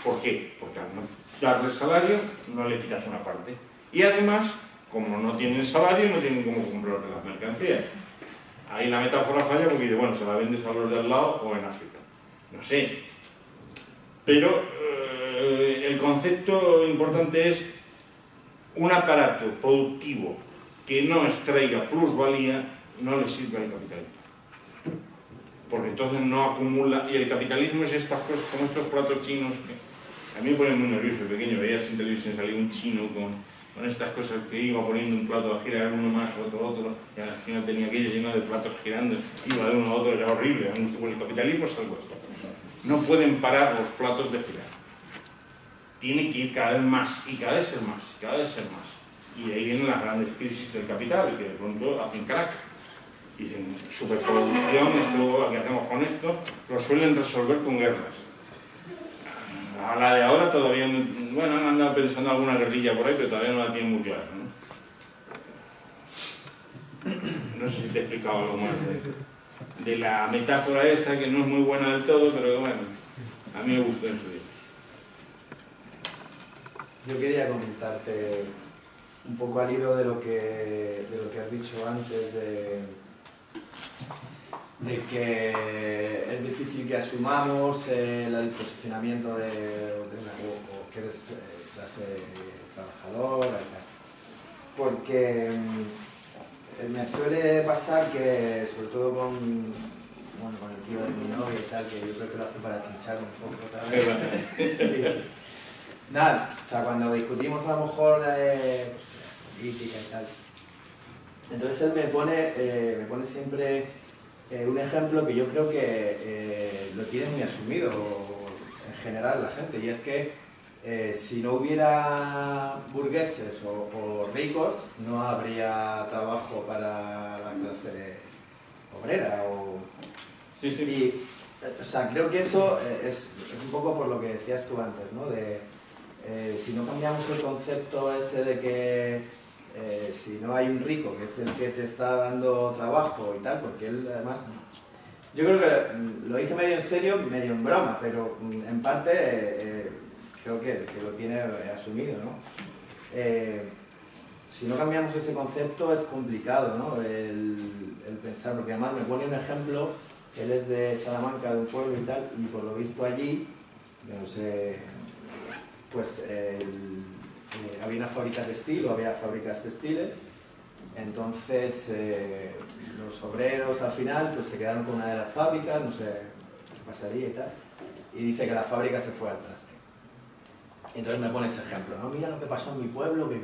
¿Por qué? Porque al no darles salario, no le quitas una parte. Y además, como no tienen salario, no tienen cómo comprarte las mercancías. Ahí la metáfora falla porque dice, bueno, se la vendes a los de al lado o en África. No sé. Pero el concepto importante es un aparato productivo que no extraiga plusvalía, no le sirve al capitalismo. Porque entonces no acumula, y el capitalismo es estas cosas, como estos platos chinos, que a mí me pone muy nervioso. De pequeño veías en televisión salir un chino con estas cosas que iba poniendo un plato a girar, uno más, otro, y al final tenía aquello lleno de platos girando, iba de uno a otro, era horrible. El capitalismo es algo así. No pueden parar los platos de girar. Tienen que ir cada vez más, y cada vez ser más, y cada vez ser más. Y ahí vienen las grandes crisis del capital, que de pronto hacen crack. Dicen, superproducción, esto, ¿qué hacemos con esto? Lo suelen resolver con guerras. A la de ahora todavía, bueno, han andado pensando alguna guerrilla por ahí, pero todavía no la tienen muy clara, ¿no? No sé si te he explicado algo más de la metáfora esa, que no es muy buena del todo, pero bueno, a mí me gustó en su día. Yo quería comentarte un poco al hilo de lo que has dicho antes, de que es difícil que asumamos el posicionamiento de que eres clase trabajadora y tal. Porque me suele pasar que, sobre todo con el tío de mi novia y tal, que yo creo que lo hace para chincharme un poco otra vez. Sí. Nada, o sea, cuando discutimos a lo mejor política y tal, entonces él me pone siempre un ejemplo que yo creo que lo tiene muy asumido en general la gente, y es que si no hubiera burgueses o ricos, no habría trabajo para la clase obrera. Sí, sí. Y, o sea, creo que eso es un poco por lo que decías tú antes, ¿no? Si no cambiamos el concepto ese de que si no hay un rico que es el que te está dando trabajo y tal, porque él además, yo creo que lo hice medio en serio, medio en broma, pero en parte creo que lo tiene asumido, ¿no? Si no cambiamos ese concepto es complicado, ¿no? El pensar, porque además me pone un ejemplo, él es de Salamanca, de un pueblo y tal, y por lo visto allí, no sé, pues había una fábrica textil o había fábricas textiles, entonces los obreros al final pues se quedaron con una de las fábricas, no sé qué pasaría y tal, y dice que la fábrica se fue al traste. Entonces me pone ese ejemplo, ¿no? Mira lo que pasó en mi pueblo, que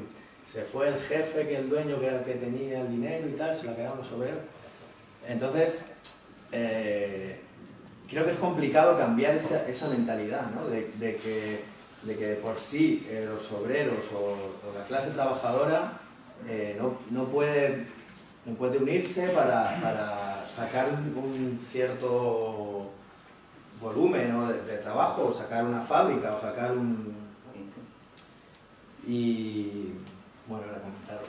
se fue el jefe, que el dueño, que era el que tenía el dinero y tal, se la quedaron los obreros. Entonces, creo que es complicado cambiar esa mentalidad, ¿no? De que por sí los obreros o la clase trabajadora no puede unirse para sacar un cierto volumen, ¿no? de trabajo, o sacar una fábrica, o sacar un... Y bueno, era comentaros.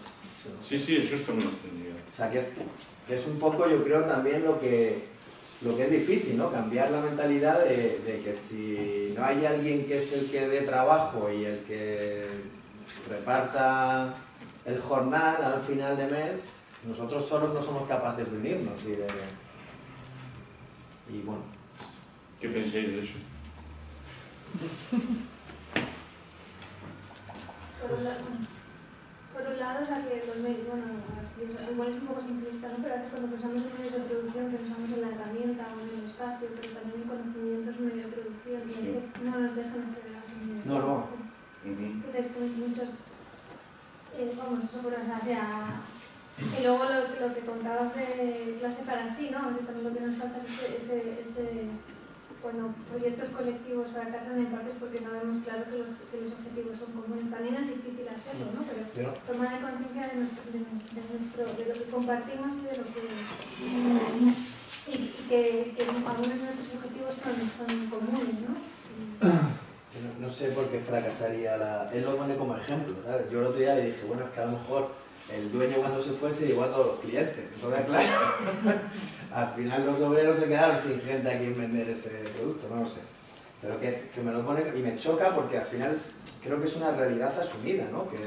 Sí, sí, eso está muy entendido. O sea, que es un poco, yo creo, también lo que es difícil, ¿no? Cambiar la mentalidad de que si no hay alguien que es el que dé trabajo y el que reparta el jornal al final de mes, nosotros solos no somos capaces de unirnos y bueno. ¿Qué pensáis de eso? Por un lado, o sea, que los medios, bueno, así es, igual es un poco simplista, ¿no? Pero a veces cuando pensamos en medios de producción pensamos en la herramienta o en el espacio, pero también en conocimientos medio de producción, y a veces no nos dejan hacer las medios de producción. Entonces, pues muchos, vamos, eso por o sea, y luego lo que contabas de clase para sí, ¿no? Que también lo que nos falta es ese cuando proyectos colectivos fracasan en parte es porque no vemos claro que los objetivos son comunes. También es difícil hacerlo, ¿no? Pero tomar de conciencia de lo que compartimos y de lo que... y que algunos de nuestros objetivos son comunes, ¿no? No sé por qué fracasaría él lo pone como ejemplo, ¿sabes? Yo el otro día le dije, bueno, es que a lo mejor el dueño cuando se fue se llevó a todos los clientes. Entonces, claro, al final los obreros se quedaron sin gente a quien vender ese producto, no lo sé. Pero que me lo pone y me choca porque al final creo que es una realidad asumida, ¿no? Que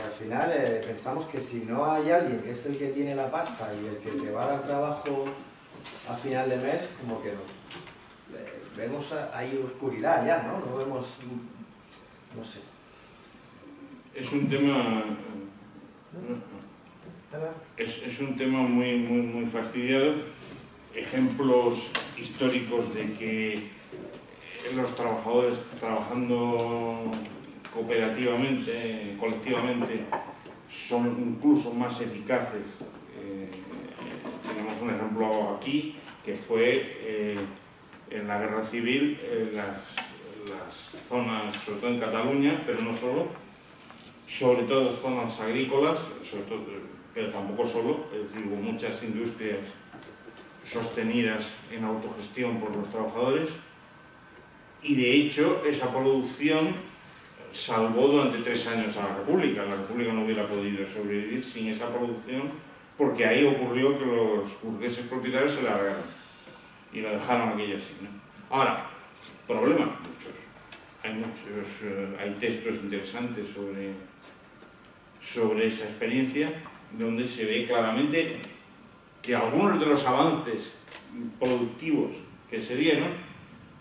al final pensamos que si no hay alguien que es el que tiene la pasta y el que te va a dar trabajo a final de mes, como que vemos ahí oscuridad ya, ¿no? No vemos, no sé. Es un tema... Es un tema muy fastidiado. Ejemplos históricos de que los trabajadores trabajando cooperativamente, colectivamente, son incluso más eficaces. Tenemos un ejemplo aquí, que fue en la guerra civil, las zonas, sobre todo en Cataluña, pero no solo, sobre todo zonas agrícolas, pero tampoco solo, es decir, hubo muchas industrias sostenidas en autogestión por los trabajadores, y de hecho esa producción salvó durante 3 años a la República. La República no hubiera podido sobrevivir sin esa producción, porque ahí ocurrió que los burgueses propietarios se largaron y lo dejaron aquello así, ¿no? Ahora, problemas muchos. Hay textos interesantes sobre esa experiencia, donde se ve claramente que algunos de los avances productivos que se dieron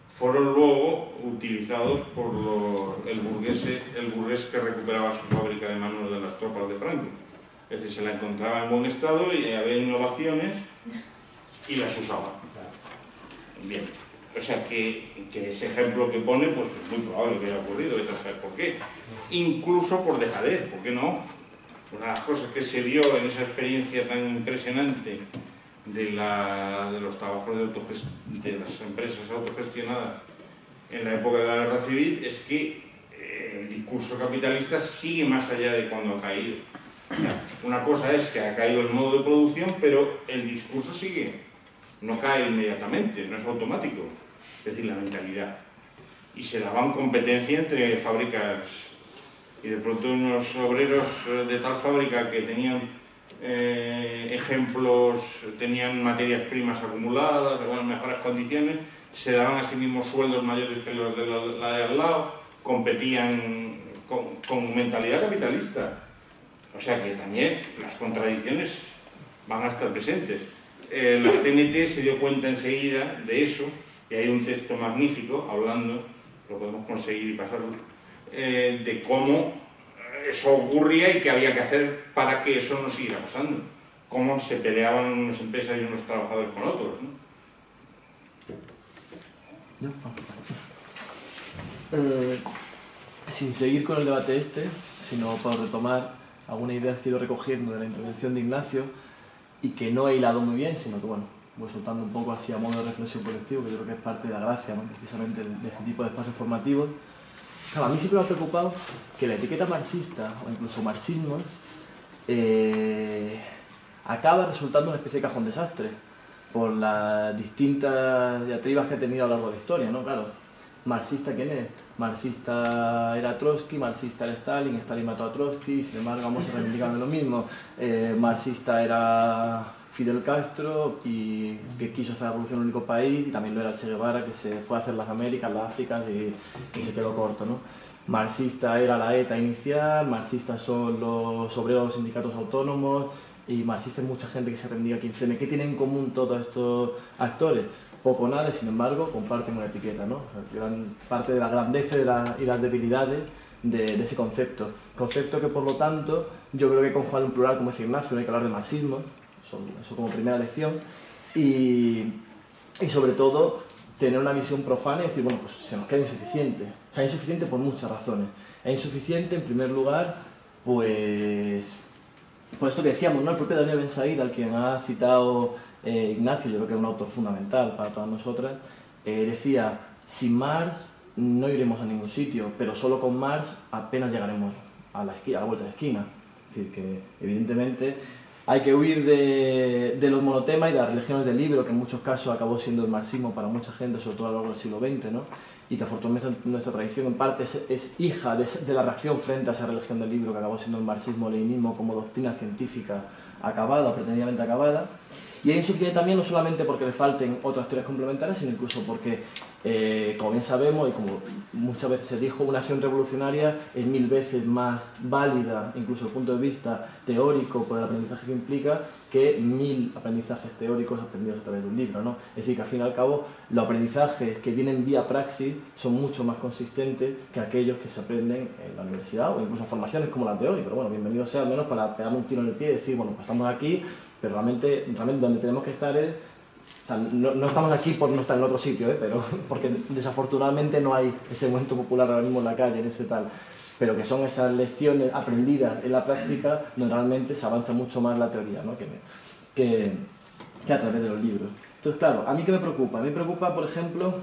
fueron luego utilizados por el burgués que recuperaba su fábrica de manos de las tropas de Franco. Es decir, se la encontraba en buen estado y había innovaciones y las usaba. Bien. O sea que ese ejemplo que pone, pues es muy probable que haya ocurrido, vete a saber por qué. Incluso por dejadez, ¿por qué no? Una de las cosas que se vio en esa experiencia tan impresionante de los trabajos de las empresas autogestionadas en la época de la guerra civil es que el discurso capitalista sigue más allá de cuando ha caído. Una cosa es que ha caído el modo de producción, pero el discurso sigue, no cae inmediatamente, no es automático, es decir, la mentalidad. Y se daban competencia entre fábricas, y de pronto unos obreros de tal fábrica que tenían ejemplos, tenían materias primas acumuladas, en mejores condiciones, se daban a sí mismos sueldos mayores que los de la de al lado, competían con mentalidad capitalista. O sea que también las contradicciones van a estar presentes. La CNT se dio cuenta enseguida de eso, y hay un texto magnífico hablando, lo podemos conseguir y pasarlo, de cómo eso ocurría y qué había que hacer para que eso no siguiera pasando. Cómo se peleaban unas empresas y unos trabajadores con otros, ¿no? Sin seguir con el debate sino para retomar algunas ideas que he ido recogiendo de la intervención de Ignacio y que no he hilado muy bien, sino que bueno, voy soltando un poco así a modo de reflexión colectiva, que yo creo que es parte de la gracia, ¿no? Precisamente de este tipo de espacios formativos. Claro, a mí siempre me ha preocupado que la etiqueta marxista, o incluso marxismo, acaba resultando una especie de cajón desastre por las distintas diatribas que ha tenido a lo largo de la historia, ¿no? Claro, ¿marxista quién es? Marxista era Trotsky, marxista era Stalin, Stalin mató a Trotsky, sin embargo ambos se reivindican de lo mismo. Marxista era Fidel Castro, y que quiso hacer la revolución en un único país, y también lo era Che Guevara, que se fue a hacer las Américas, las Áfricas y se quedó corto, ¿no? Marxista era la ETA inicial, marxistas son los obreros de los sindicatos autónomos, y marxista es mucha gente que se rendía a 15M. ¿Qué tienen en común todos estos actores? Poco o nada, sin embargo, comparten una etiqueta, ¿no? O sea, gran parte de la grandeza y las debilidades de ese concepto. Concepto que, por lo tanto, yo creo que conjugar un plural, como decía Ignacio, no hay que hablar de marxismo, eso como primera lección, y sobre todo tener una visión profana y decir, bueno, pues se nos queda insuficiente. O sea, insuficiente por muchas razones. Es insuficiente, en primer lugar, pues por esto que decíamos, ¿no? El propio Daniel Ben Said, al quien ha citado Ignacio, yo creo que es un autor fundamental para todas nosotras, decía, sin Marx no iremos a ningún sitio, pero solo con Marx apenas llegaremos a la vuelta de la esquina. Es decir, que evidentemente hay que huir de los monotemas y de las religiones del libro, que en muchos casos acabó siendo el marxismo para mucha gente, sobre todo a lo largo del siglo XX, ¿no? y que afortunadamente nuestra tradición en parte es hija de la reacción frente a esa religión del libro que acabó siendo el marxismo-leninismo como doctrina científica acabada, pretendidamente acabada. Y es insuficiente también no solamente porque le falten otras teorías complementarias, sino incluso porque, como bien sabemos y como muchas veces se dijo, una acción revolucionaria es 1000 veces más válida, incluso desde el punto de vista teórico, por el aprendizaje que implica, que 1000 aprendizajes teóricos aprendidos a través de un libro, ¿no? Es decir, que al fin y al cabo los aprendizajes que vienen vía praxis son mucho más consistentes que aquellos que se aprenden en la universidad o incluso en formaciones como las de hoy. Pero bueno, bienvenido sea al menos para pegarme un tiro en el pie y decir, bueno, pues estamos aquí, pero realmente donde tenemos que estar es... O sea, no estamos aquí por no estar en otro sitio, pero porque desafortunadamente no hay ese movimiento popular ahora mismo en la calle, en ese tal... pero que son esas lecciones aprendidas en la práctica donde realmente se avanza mucho más la teoría, ¿no? que a través de los libros. Entonces, claro, ¿a mí qué me preocupa? A mí me preocupa, por ejemplo,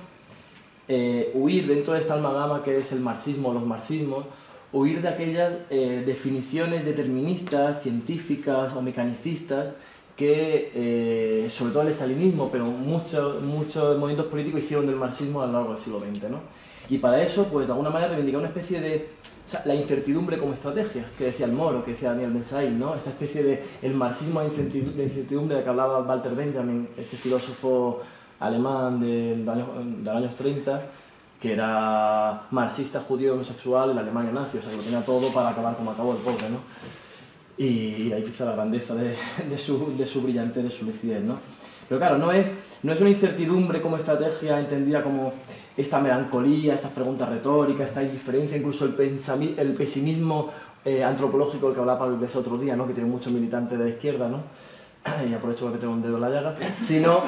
huir dentro de esta amalgama que es el marxismo o los marxismos, huir de aquellas definiciones deterministas, científicas o mecanicistas que, sobre todo el estalinismo, pero muchos movimientos políticos hicieron del marxismo a lo largo del siglo XX, ¿no? Y para eso, pues de alguna manera reivindicar una especie de... O sea, la incertidumbre como estrategia, que decía el Moro, que decía Daniel Ben-Said, ¿no? Esta especie de el marxismo de incertidumbre de que hablaba Walter Benjamin, este filósofo alemán de los años 30, que era marxista, judío, homosexual, en la Alemania nazi, o sea, que lo tenía todo para acabar como acabó el pobre, ¿no? Y ahí quizá la grandeza de su brillantez, de su lucidez, ¿no? Pero claro, no es una incertidumbre como estrategia entendida como esta melancolía, estas preguntas retóricas, esta indiferencia, incluso el pesimismo antropológico del que hablaba Pablo Iglesias otro día, ¿no? Que tiene muchos militantes de la izquierda, ¿no? Y aprovecho para meter un dedo en la llaga, sino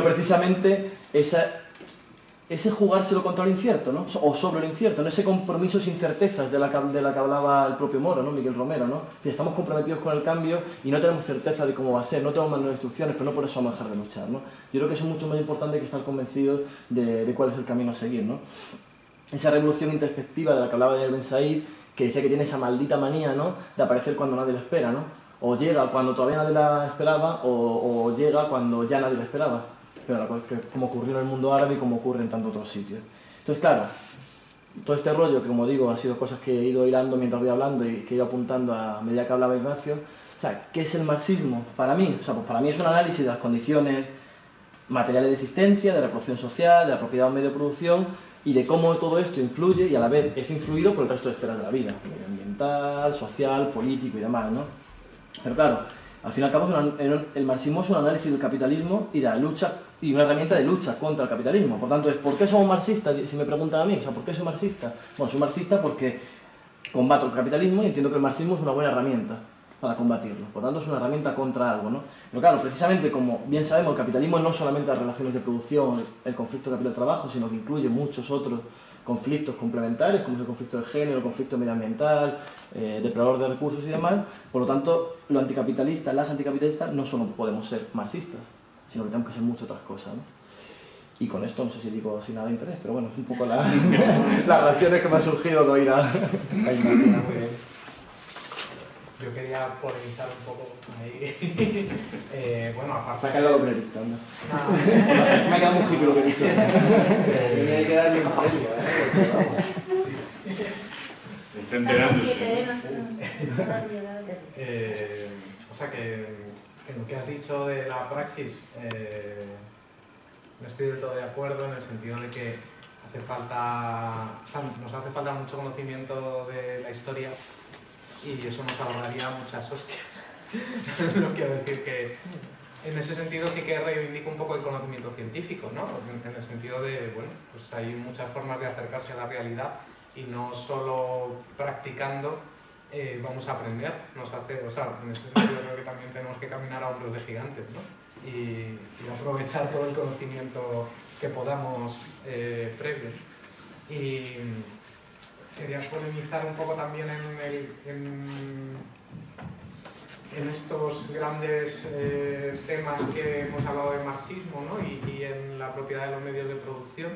precisamente ese jugárselo contra lo incierto, ¿no? O sobre lo incierto, ¿no? Ese compromiso sin certezas de la que hablaba el propio Moro, ¿no? Miguel Romero, ¿no? Si estamos comprometidos con el cambio y no tenemos certeza de cómo va a ser, no tenemos manuales de instrucciones, pero no por eso vamos a dejar de luchar, ¿no? Yo creo que eso es mucho más importante que estar convencidos de cuál es el camino a seguir, ¿no? Esa revolución introspectiva de la que hablaba Daniel Ben-Said, que decía que tiene esa maldita manía, ¿no? De aparecer cuando nadie lo espera, ¿no? O llega cuando todavía nadie la esperaba, o llega cuando ya nadie la esperaba. Pero como ocurrió en el mundo árabe y como ocurre en tantos otros sitios. Entonces, claro, todo este rollo que, como digo, han sido cosas que he ido hilando mientras voy hablando y que he ido apuntando a medida que hablaba Ignacio. O sea, ¿qué es el marxismo? Para mí, o sea, pues para mí es un análisis de las condiciones materiales de existencia, de reproducción social, de la propiedad de un medio de producción y de cómo todo esto influye y a la vez es influido por el resto de esferas de la vida, medioambiental, social, político y demás, ¿no? Pero claro, al fin y al cabo el marxismo es un análisis del capitalismo y de la lucha y una herramienta de lucha contra el capitalismo. Por tanto, ¿por qué somos marxistas? Si me preguntan a mí, o sea, ¿por qué soy marxista? Bueno, soy marxista porque combato el capitalismo y entiendo que el marxismo es una buena herramienta para combatirlo. Por tanto, es una herramienta contra algo, ¿no? Pero claro, precisamente como bien sabemos, el capitalismo no es solamente las relaciones de producción, el conflicto capital-trabajo, sino que incluye muchos otros conflictos complementarios, como es el conflicto de género, el conflicto medioambiental, depredador de recursos y demás. Por lo tanto, los anticapitalistas, las anticapitalistas, no solo podemos ser marxistas, sino que tenemos que ser muchas otras cosas, ¿no? Y con esto no sé si digo sin nada de interés, pero bueno, es un poco las reacciones que me han surgido de oír a Ignacio. Yo quería polemizar un poco ahí. Bueno, aparte... Saca la localista, anda. Me ha quedado muy hippie lo que he dicho. Tiene que darle un precio, Está enterándose. O sea que lo que has dicho de la praxis, no estoy del todo de acuerdo en el sentido de que nos hace falta mucho conocimiento de la historia y eso nos ahorraría muchas hostias. No quiero decir que en ese sentido sí que reivindico un poco el conocimiento científico, ¿no? En el sentido de, bueno, pues hay muchas formas de acercarse a la realidad y no solo practicando vamos a aprender. O sea, en ese sentido creo que también tenemos que caminar a hombros de gigantes, ¿no? Y aprovechar todo el conocimiento que podamos previo. Y quería polemizar un poco también en estos grandes temas que hemos hablado de marxismo, ¿no? y en la propiedad de los medios de producción,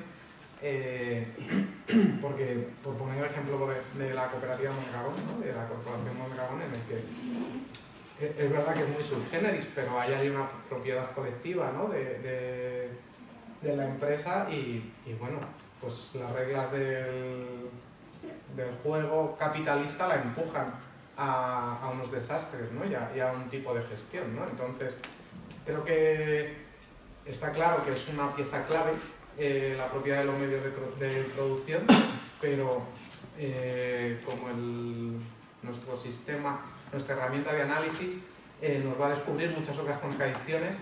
porque por poner el ejemplo de la cooperativa Mondragón, ¿no? De la corporación Mondragón, en el que es verdad que es muy sub generis, pero ahí hay una propiedad colectiva, ¿no? de de la empresa y bueno, pues las reglas del juego capitalista la empujan a unos desastres, ¿no? y a un tipo de gestión, ¿no? Entonces, creo que está claro que es una pieza clave la propiedad de los medios de producción, pero como nuestro sistema, nuestra herramienta de análisis nos va a descubrir muchas otras contradicciones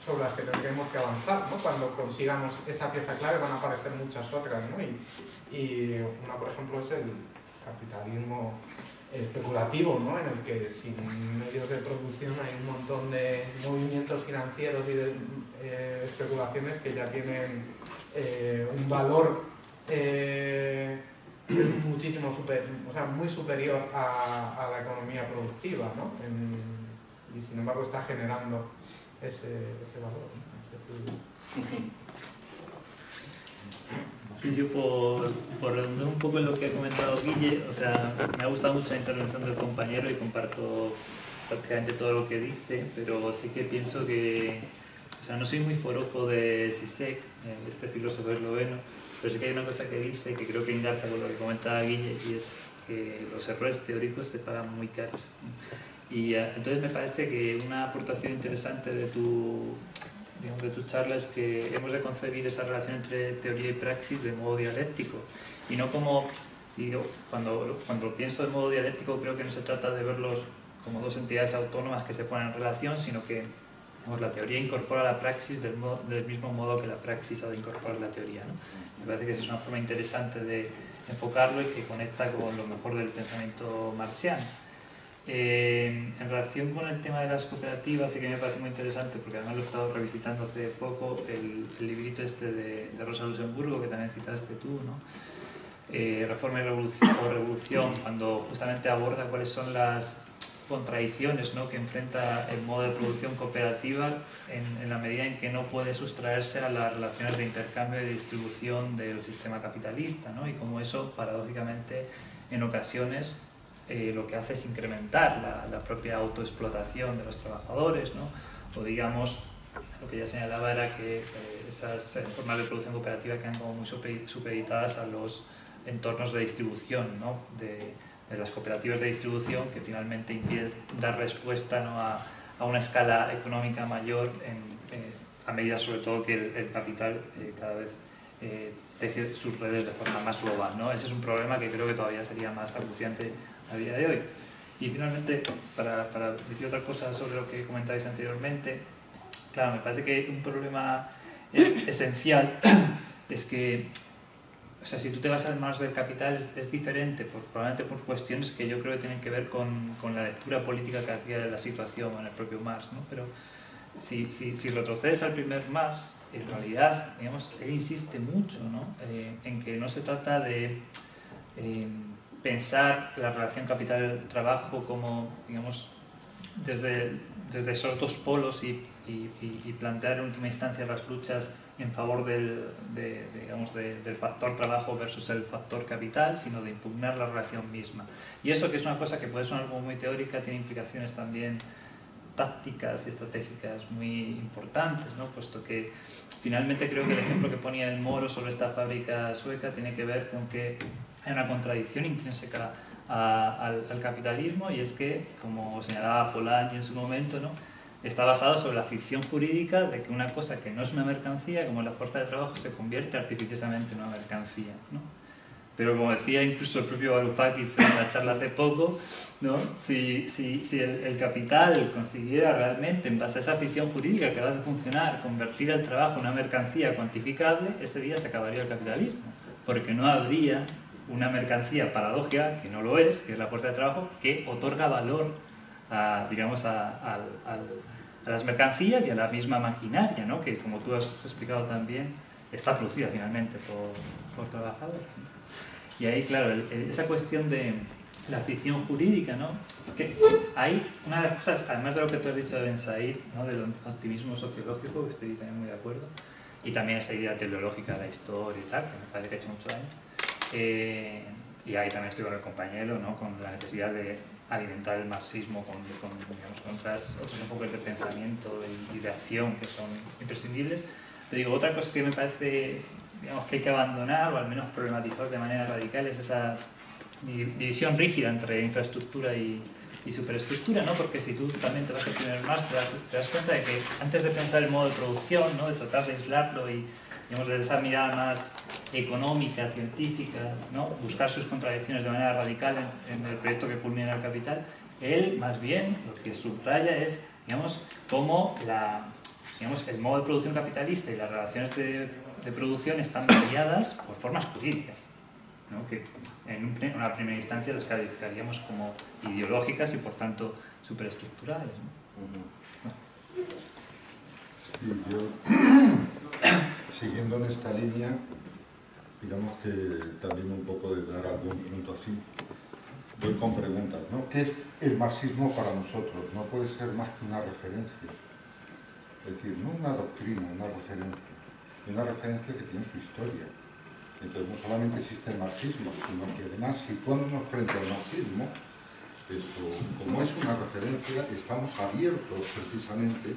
sobre las que tendremos que avanzar, ¿no? Cuando consigamos esa pieza clave van a aparecer muchas otras, ¿no? Y una, por ejemplo, es el capitalismo especulativo, ¿no? En el que sin medios de producción hay un montón de movimientos financieros y de especulaciones que ya tienen un valor muchísimo muy superior a la economía productiva, ¿no? Y sin embargo está generando ese valor, ¿no? Sí, yo por redundar un poco en lo que ha comentado Guille, o sea, me ha gustado mucho la intervención del compañero y comparto prácticamente todo lo que dice, pero sí que pienso que, o sea, no soy muy forofo de Zizek, este filósofo esloveno, pero sí que hay una cosa que dice que creo que engarza con lo que comentaba Guille, y es que los errores teóricos se pagan muy caros. Y entonces me parece que una aportación interesante de tu charla es que hemos de concebir esa relación entre teoría y praxis de modo dialéctico, y no como, digo, cuando pienso de modo dialéctico creo que no se trata de verlos como dos entidades autónomas que se ponen en relación, sino que la teoría incorpora la praxis del mismo modo que la praxis ha de incorporar la teoría, ¿no? Me parece que esa es una forma interesante de enfocarlo y que conecta con lo mejor del pensamiento marxiano. En relación con el tema de las cooperativas, sí que me parece muy interesante, porque además lo he estado revisitando hace poco, el librito este de Rosa Luxemburgo, que también citaste tú, ¿no? Reforma y Revolución, cuando justamente aborda cuáles son las contradicciones, ¿no?, que enfrenta el modo de producción cooperativa en la medida en que no puede sustraerse a las relaciones de intercambio y de distribución del sistema capitalista, ¿no? Y como eso, paradójicamente, en ocasiones lo que hace es incrementar la propia autoexplotación de los trabajadores, ¿no? O digamos, lo que ya señalaba era que esas formas de producción cooperativa quedan como muy supeditadas a los entornos de distribución, ¿no?, de las cooperativas de distribución, que finalmente impiden dar respuesta, ¿no?, a una escala económica mayor a medida sobre todo que el capital cada vez teje sus redes de forma más global, ¿no? Ese es un problema que creo que todavía sería más acuciante a día de hoy. Y finalmente, para decir otra cosa sobre lo que comentabais anteriormente, claro, me parece que un problema esencial es que, o sea, si tú te vas al Marx del capital es diferente, probablemente por cuestiones que yo creo que tienen que ver con la lectura política que hacía de la situación en el propio Marx, ¿no? Pero si retrocedes al primer Marx, en realidad, digamos, él insiste mucho, ¿no?, en que no se trata de pensar la relación capital-trabajo como, digamos, desde esos dos polos y plantear en última instancia las luchas en favor del factor trabajo versus el factor capital, sino de impugnar la relación misma. Y eso, que es una cosa que puede sonar como muy teórica, tiene implicaciones también tácticas y estratégicas muy importantes, ¿no? Puesto que finalmente creo que el ejemplo que ponía el Moro sobre esta fábrica sueca tiene que ver con que hay una contradicción intrínseca al capitalismo, y es que, como señalaba Polanyi en su momento, ¿no?, está basado sobre la ficción jurídica de que una cosa que no es una mercancía, como la fuerza de trabajo, se convierte artificiosamente en una mercancía, ¿no? Pero como decía incluso el propio Varoufakis en la charla hace poco, ¿no?, si el capital consiguiera realmente, en base a esa ficción jurídica que lo hace funcionar, convertir el trabajo en una mercancía cuantificable, ese día se acabaría el capitalismo, porque no habría una mercancía paradójica, que no lo es, que es la fuerza de trabajo, que otorga valor a las mercancías y a la misma maquinaria, ¿no?, que, como tú has explicado también, está producida finalmente por trabajadores. Y ahí, claro, esa cuestión de la ficción jurídica, ¿no?, que hay una de las cosas, además de lo que tú has dicho de Ben Said, ¿no?, del optimismo sociológico, que estoy también muy de acuerdo, y también esa idea teleológica de la historia y tal, que me parece que ha hecho mucho daño. Y ahí también estoy con el compañero, ¿no?, con la necesidad de alimentar el marxismo con otros enfoques de pensamiento y de acción que son imprescindibles. Te digo, otra cosa que me parece, digamos, que hay que abandonar o al menos problematizar de manera radical es esa división rígida entre infraestructura y superestructura, ¿no? Porque si tú también te vas a primer máster, te das cuenta de que antes de pensar el modo de producción, ¿no? De tratar de aislarlo y, digamos, de esa mirada más económica, científica, ¿no? Buscar sus contradicciones de manera radical en el proyecto que culmina el Capital, él más bien lo que subraya es, digamos, cómo el modo de producción capitalista y las relaciones de producción están variadas por formas jurídicas, ¿no? Que en una primera instancia las calificaríamos como ideológicas y por tanto superestructurales, ¿no? Sí, yo, siguiendo en esta línea, digamos que también un poco de dar algún punto así, voy con preguntas, ¿no? ¿Qué es el marxismo para nosotros? No puede ser más que una referencia, es decir, no una doctrina, una referencia que tiene su historia. Entonces no solamente existe el marxismo, sino que además situándonos frente al marxismo, como es una referencia, estamos abiertos precisamente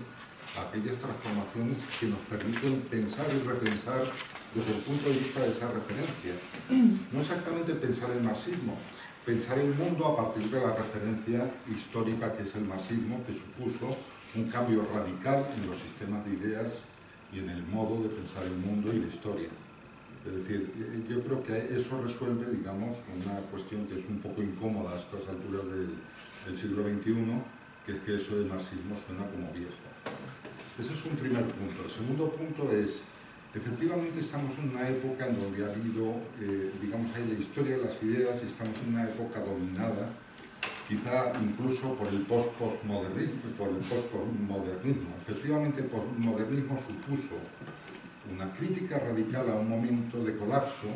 a aquellas transformaciones que nos permiten pensar y repensar desde el punto de vista de esa referencia. No exactamente pensar el marxismo, pensar el mundo a partir de la referencia histórica que es el marxismo, que supuso un cambio radical en los sistemas de ideas y en el modo de pensar el mundo y la historia. Es decir, yo creo que eso resuelve, digamos, una cuestión que es un poco incómoda a estas alturas del siglo XXI, que es que eso del marxismo suena como viejo. Ese es un primer punto. El segundo punto es, efectivamente estamos en una época en donde ha habido, digamos, hay la historia de las ideas y estamos en una época dominada, quizá incluso por el postmodernismo. Efectivamente, el postmodernismo supuso una crítica radical a un momento de colapso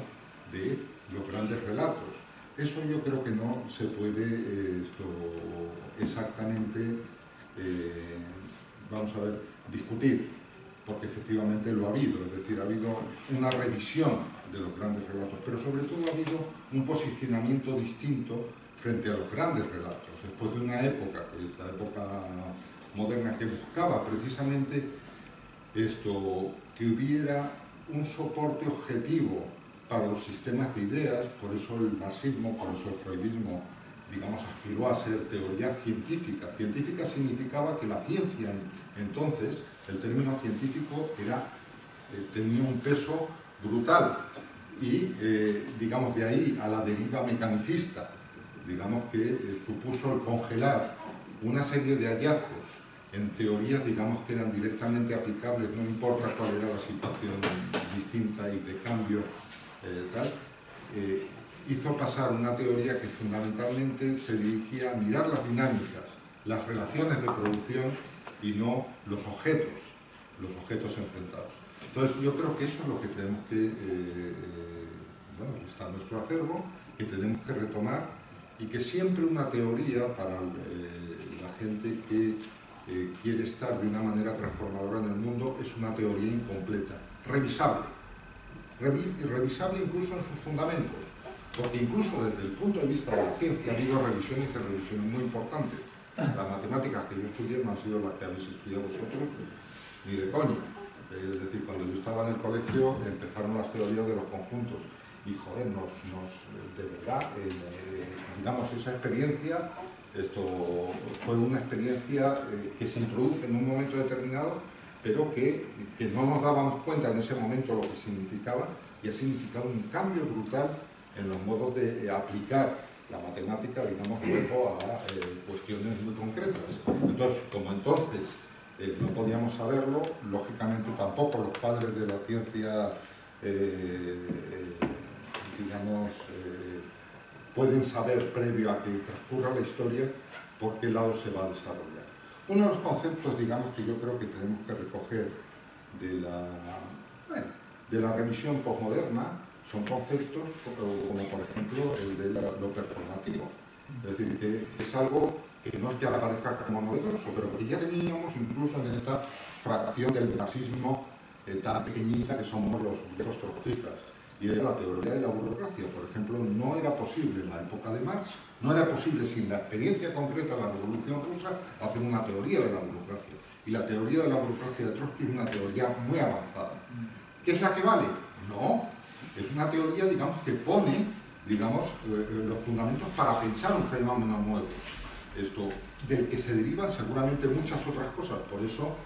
de los grandes relatos. Eso yo creo que no se puede exactamente, vamos a ver, discutir, porque efectivamente lo ha habido, es decir, ha habido una revisión de los grandes relatos, pero sobre todo ha habido un posicionamiento distinto frente a los grandes relatos, después de una época, que es la época moderna, que buscaba precisamente que hubiera un soporte objetivo para los sistemas de ideas. Por eso el marxismo, por eso el freudismo, digamos, aspiró a ser teoría científica. Científica significaba que la ciencia, entonces, el término científico tenía un peso brutal y, digamos, de ahí a la deriva mecanicista, digamos que supuso el congelar una serie de hallazgos en teorías, digamos, que eran directamente aplicables, no importa cuál era la situación distinta y de cambio, hizo pasar una teoría que fundamentalmente se dirigía a mirar las dinámicas, las relaciones de producción y no los objetos enfrentados. Entonces yo creo que eso es lo que tenemos que, bueno, está en nuestro acervo, que tenemos que retomar, y que siempre una teoría para la gente que quiere estar de una manera transformadora en el mundo es una teoría incompleta, revisable incluso en sus fundamentos, porque incluso desde el punto de vista de la ciencia ha habido revisiones y revisiones muy importantes. Las matemáticas que yo estudié no han sido las que habéis estudiado vosotros, ni de coña. Es decir, cuando yo estaba en el colegio empezaron las teorías de los conjuntos y, joder, de verdad, digamos, esa experiencia, fue una experiencia que se introduce en un momento determinado, pero que no nos dábamos cuenta en ese momento lo que significaba, y ha significado un cambio brutal en los modos de aplicar la matemática, digamos, luego a cuestiones muy concretas. Entonces, como entonces no podíamos saberlo, lógicamente tampoco los padres de la ciencia, digamos, pueden saber previo a que transcurra la historia por qué lado se va a desarrollar. Uno de los conceptos, digamos, que yo creo que tenemos que recoger de la revisión postmoderna son conceptos como, por ejemplo, el de lo performativo. Es decir, que es algo que no es que aparezca como novedoso, pero que ya teníamos incluso en esta fracción del marxismo tan pequeñita que somos los viejos trotskistas. Y era la teoría de la burocracia. Por ejemplo, no era posible en la época de Marx, no era posible sin la experiencia concreta de la Revolución Rusa hacer una teoría de la burocracia. Y la teoría de la burocracia de Trotsky es una teoría muy avanzada. ¿Qué es la que vale? No, es una teoría, digamos, que pone, digamos, los fundamentos para pensar un fenómeno nuevo, del que se derivan seguramente muchas otras cosas. Por eso,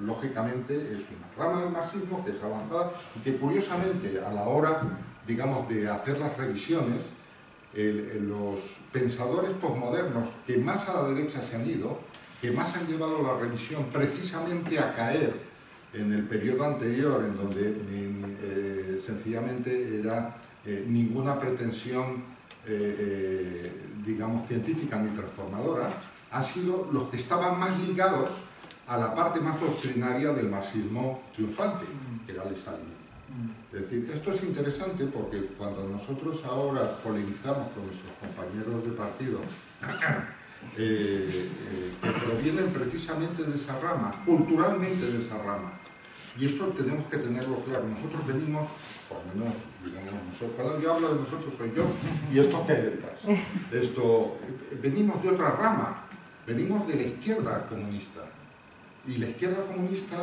lógicamente, es una rama del marxismo que es avanzada y que, curiosamente, a la hora, digamos, de hacer las revisiones, los pensadores posmodernos que más a la derecha se han ido, que más han llevado la revisión precisamente a caer en el periodo anterior, en donde sencillamente era ninguna pretensión, digamos, científica ni transformadora, han sido los que estaban más ligados a la parte más doctrinaria del marxismo triunfante, que era el stalinismo. Es decir, esto es interesante porque cuando nosotros ahora polemizamos con nuestros compañeros de partido, que provienen precisamente de esa rama, culturalmente de esa rama, y esto tenemos que tenerlo claro. Nosotros venimos, por lo menos, digamos, nosotros, cuando yo hablo de nosotros soy yo, y esto que hay detrás. Venimos de otra rama, venimos de la izquierda comunista. Y la izquierda comunista,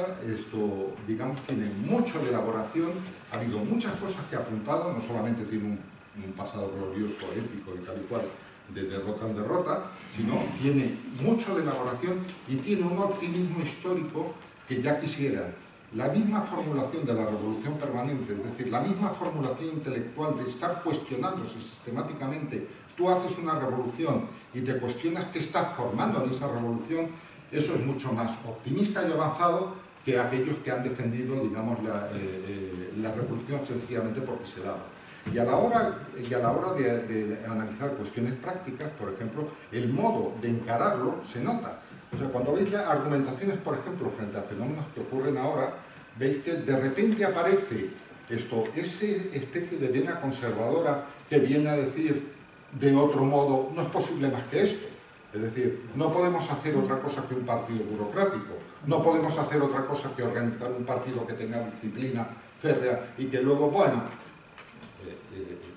digamos, tiene mucho de elaboración, ha habido muchas cosas que ha apuntado, no solamente tiene un pasado glorioso, épico y tal y cual, de derrota en derrota, sino tiene mucho de elaboración y tiene un optimismo histórico que ya quisiera. La misma formulación de la revolución permanente, es decir, la misma formulación intelectual de estar cuestionándose sistemáticamente. Tú haces una revolución y te cuestionas qué estás formando en esa revolución. Eso es mucho más optimista y avanzado que aquellos que han defendido, digamos, la revolución sencillamente porque se daba. Y a la hora de analizar cuestiones prácticas, por ejemplo, el modo de encararlo se nota. O sea, cuando veis ya argumentaciones, por ejemplo, frente a fenómenos que ocurren ahora, veis que de repente aparece esa especie de vena conservadora que viene a decir, de otro modo, no es posible más que esto. Es decir, no podemos hacer otra cosa que un partido burocrático, no podemos hacer otra cosa que organizar un partido que tenga disciplina férrea y que luego, bueno,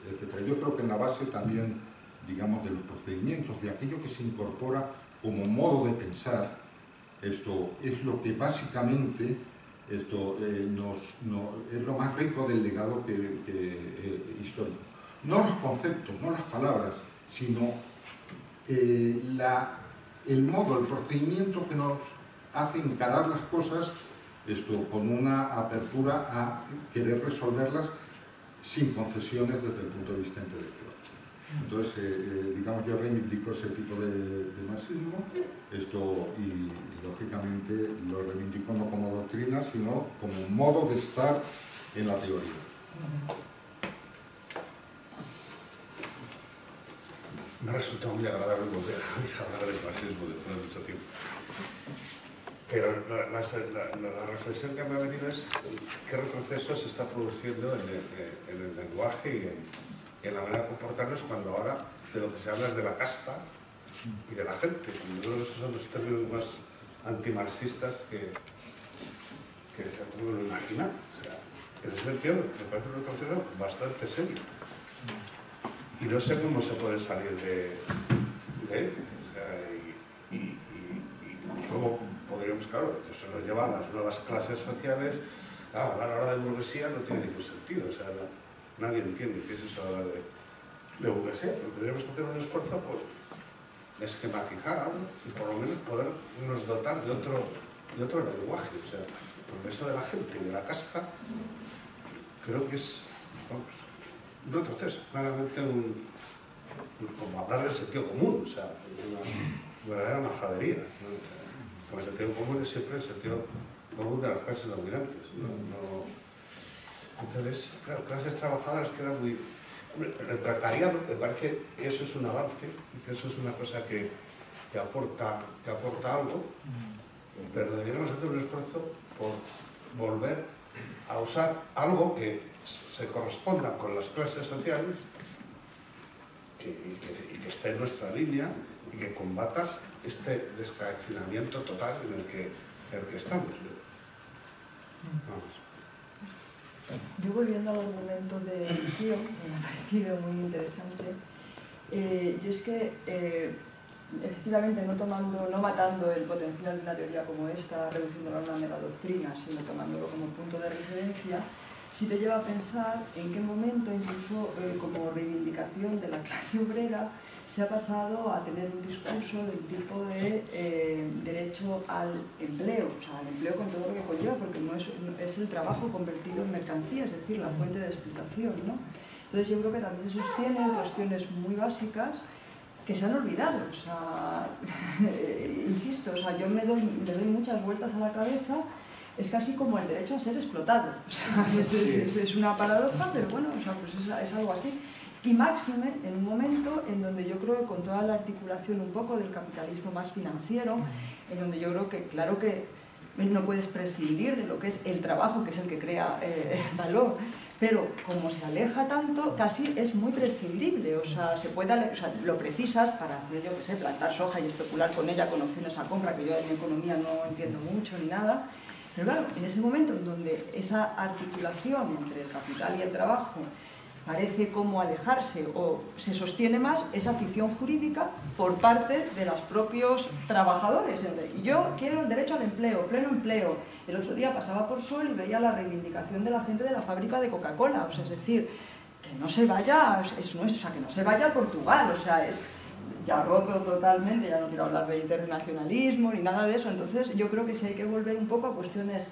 etc. Yo creo que en la base también, digamos, de los procedimientos, de aquello que se incorpora como modo de pensar, esto es lo que básicamente es lo más rico del legado histórico. No los conceptos, no las palabras, sino el modo, el procedimiento que nos hace encarar las cosas con una apertura a querer resolverlas sin concesiones desde el punto de vista intelectual. Entonces, digamos, yo reivindico ese tipo de marxismo y, lógicamente, lo reivindico no como doctrina, sino como un modo de estar en la teoría. Me ha resultado muy agradable volver a hablar del marxismo después de mucho tiempo. Pero la reflexión que me ha venido es qué retroceso se está produciendo en el lenguaje y en la manera de comportarnos cuando ahora de lo que se habla es de la casta y de la gente. Esos son los términos más antimarxistas que se pueden imaginar. O sea, en ese sentido me parece un retroceso bastante serio. Y no sé cómo se puede salir de él. O sea, y cómo podríamos, claro, eso nos lleva a las nuevas clases sociales. Claro, hablar ahora de burguesía no tiene ningún sentido. O sea, nadie entiende qué es eso de hablar de burguesía. Pero tendríamos que hacer un esfuerzo por esquematizar algo y por lo menos podernos dotar de otro lenguaje. O sea, porque eso de la gente y de la casta creo que es, vamos, un retroceso, claramente como hablar del sentido común, o sea, una verdadera majadería, ¿no? Como el sentido común es siempre el sentido común de las clases dominantes, ¿no? Entonces, claro, clases trabajadoras quedan muy... El precariado, me parece que eso es un avance, que eso es una cosa que aporta algo, pero deberíamos hacer un esfuerzo por volver a usar algo que se corresponda con las clases sociales y que esté en nuestra línea y que combata este descalcinamiento total en el que estamos. Vamos. Yo, volviendo al argumento de Gio, me ha parecido muy interesante. Yo es que efectivamente no matando el potencial de una teoría como esta, reduciéndolo a una mera doctrina, sino tomándolo como punto de referencia, sí te lleva a pensar en qué momento, incluso como reivindicación de la clase obrera, se ha pasado a tener un discurso del tipo de derecho al empleo, o sea, al empleo con todo lo que conlleva, porque no es el trabajo convertido en mercancía, es decir, la fuente de explotación, ¿no? Entonces yo creo que también se sostienen cuestiones muy básicas que se han olvidado, o sea, insisto, o sea, yo me doy muchas vueltas a la cabeza, es casi como el derecho a ser explotado, o sea, es una paradoja, pero bueno, o sea, pues es algo así. Y máxime en un momento en donde yo creo que con toda la articulación un poco del capitalismo más financiero, en donde yo creo que, claro que no puedes prescindir de lo que es el trabajo, que es el que crea valor, pero como se aleja tanto, casi es muy prescindible, o sea, lo precisas para hacer, yo qué sé, plantar soja y especular con ella con opciones a compra, que yo en economía no entiendo mucho ni nada, pero claro, en ese momento en donde esa articulación entre el capital y el trabajo parece como alejarse o se sostiene más esa ficción jurídica por parte de los propios trabajadores. Y yo quiero el derecho al empleo, pleno empleo. El otro día pasaba por Sol y veía la reivindicación de la gente de la fábrica de Coca-Cola, o sea, es decir, que no se vaya, que no se vaya a Portugal, o sea, es ya roto totalmente, ya no quiero hablar de internacionalismo ni nada de eso. Entonces yo creo que sí hay que volver un poco a cuestiones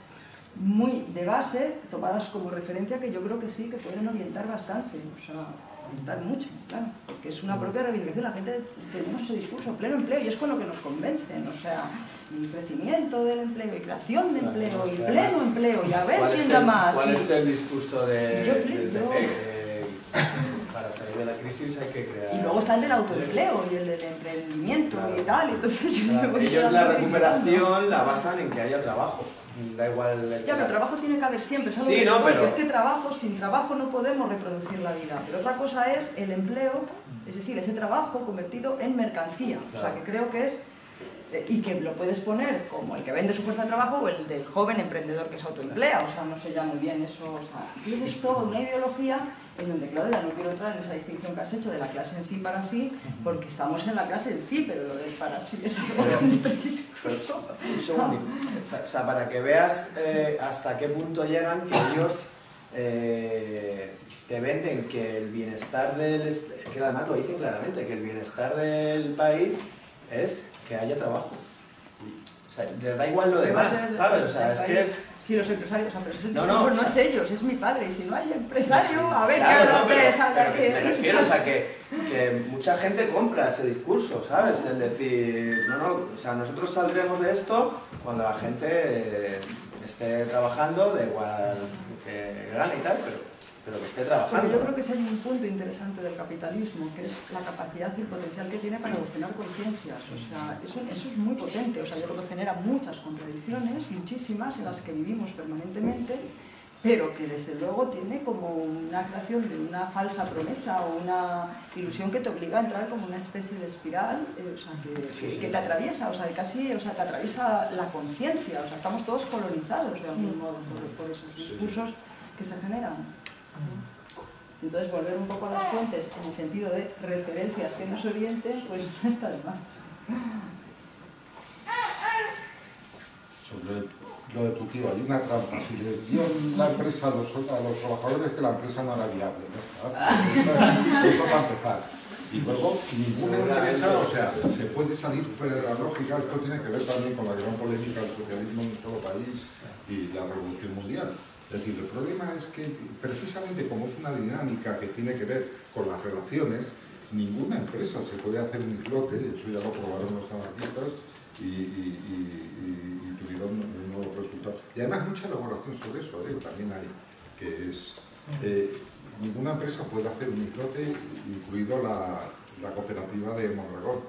muy de base, tomadas como referencia, que yo creo que sí, que pueden orientar bastante, o sea, orientar mucho, claro, porque es una propia reivindicación, la gente tenemos ese discurso, pleno empleo, y es con lo que nos convencen, o sea, y crecimiento del empleo, y creación de empleo, y pleno empleo, y a ver quién da más. ¿Cuál es el discurso del PP? Para salir de la crisis hay que crear... Y luego está el del autoempleo y el del emprendimiento, claro, y tal, entonces... Claro, ellos la recuperación la basan en que haya trabajo. Da igual... Ya, pero trabajo tiene que haber siempre, ¿sabes? Sí, no, pero... Es que sin trabajo no podemos reproducir la vida. Pero otra cosa es el empleo, es decir, ese trabajo convertido en mercancía. Claro. O sea, que creo que es... y que lo puedes poner como el que vende su fuerza de trabajo o el del joven emprendedor que se autoemplea. O sea, no sé ya muy bien eso. O sea, entonces es toda una ideología en donde, claro, ya no quiero entrar en esa distinción que has hecho de la clase en sí para sí, porque estamos en la clase en sí, pero lo del para sí es algo muy discurso. Un segundito. O sea, para que veas hasta qué punto llegan, que ellos te venden que el bienestar del... Es que además lo dicen claramente, que el bienestar del país es que haya trabajo. O sea, les da igual lo demás, ¿sabes? O sea, es que... Sí, los empresarios, o sea, pero no es ellos, es mi padre, y si no hay empresario, a ver, claro, ¿qué es empresa? Pero me refiero, o sea, que mucha gente compra ese discurso, ¿sabes? El decir, o sea, nosotros saldremos de esto cuando la gente esté trabajando, da igual que gane y tal, pero que esté trabajando. Porque yo creo que ese hay un punto interesante del capitalismo, que es la capacidad y el potencial que tiene para evolucionar conciencias. O sea, eso es muy potente. O sea, yo creo que genera muchas contradicciones, muchísimas, en las que vivimos permanentemente, pero que desde luego tiene como una creación de una falsa promesa o una ilusión que te obliga a entrar como una especie de espiral, o sea, que te atraviesa, o sea, casi, o sea, te atraviesa la conciencia. O sea, estamos todos colonizados de algún modo por esos discursos que se generan. Entonces, volver un poco a las fuentes en el sentido de referencias que nos orienten, pues no está de más. Sobre lo de tu tío, hay una trampa. Si les dio la empresa a los trabajadores que la empresa no era viable, ¿no? Eso para empezar. Y luego, ninguna empresa, o sea, se puede salir fuera de la lógica. Esto tiene que ver también con la gran polémica del socialismo en un solo país y la revolución mundial. Es decir, el problema es que precisamente como es una dinámica que tiene que ver con las relaciones, ninguna empresa se puede hacer un islote, eso ya lo probaron los anarquistas y tuvieron unos resultados. Y además mucha elaboración sobre eso, también hay, que es... ninguna empresa puede hacer un islote, incluido la cooperativa de Mondragón.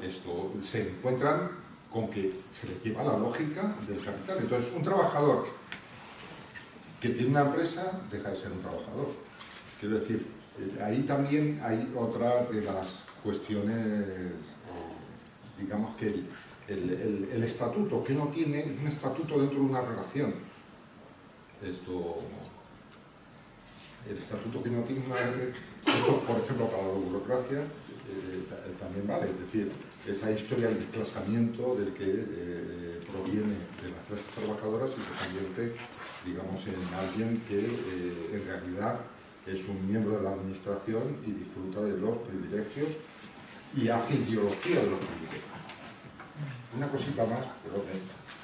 Esto se encuentran con que se les lleva la lógica del capital. Entonces, un trabajador que tiene una empresa deja de ser un trabajador. Quiero decir, ahí también hay otra de las cuestiones, digamos que el estatuto que uno tiene es un estatuto dentro de una relación. Esto... el estatuto que no tiene una... Esto, por ejemplo, para la burocracia también vale, es decir, esa historia del desplazamiento del que proviene de las clases trabajadoras y se convierte, digamos, en alguien que en realidad es un miembro de la administración y disfruta de los privilegios y hace ideología de los privilegios. Una cosita más, pero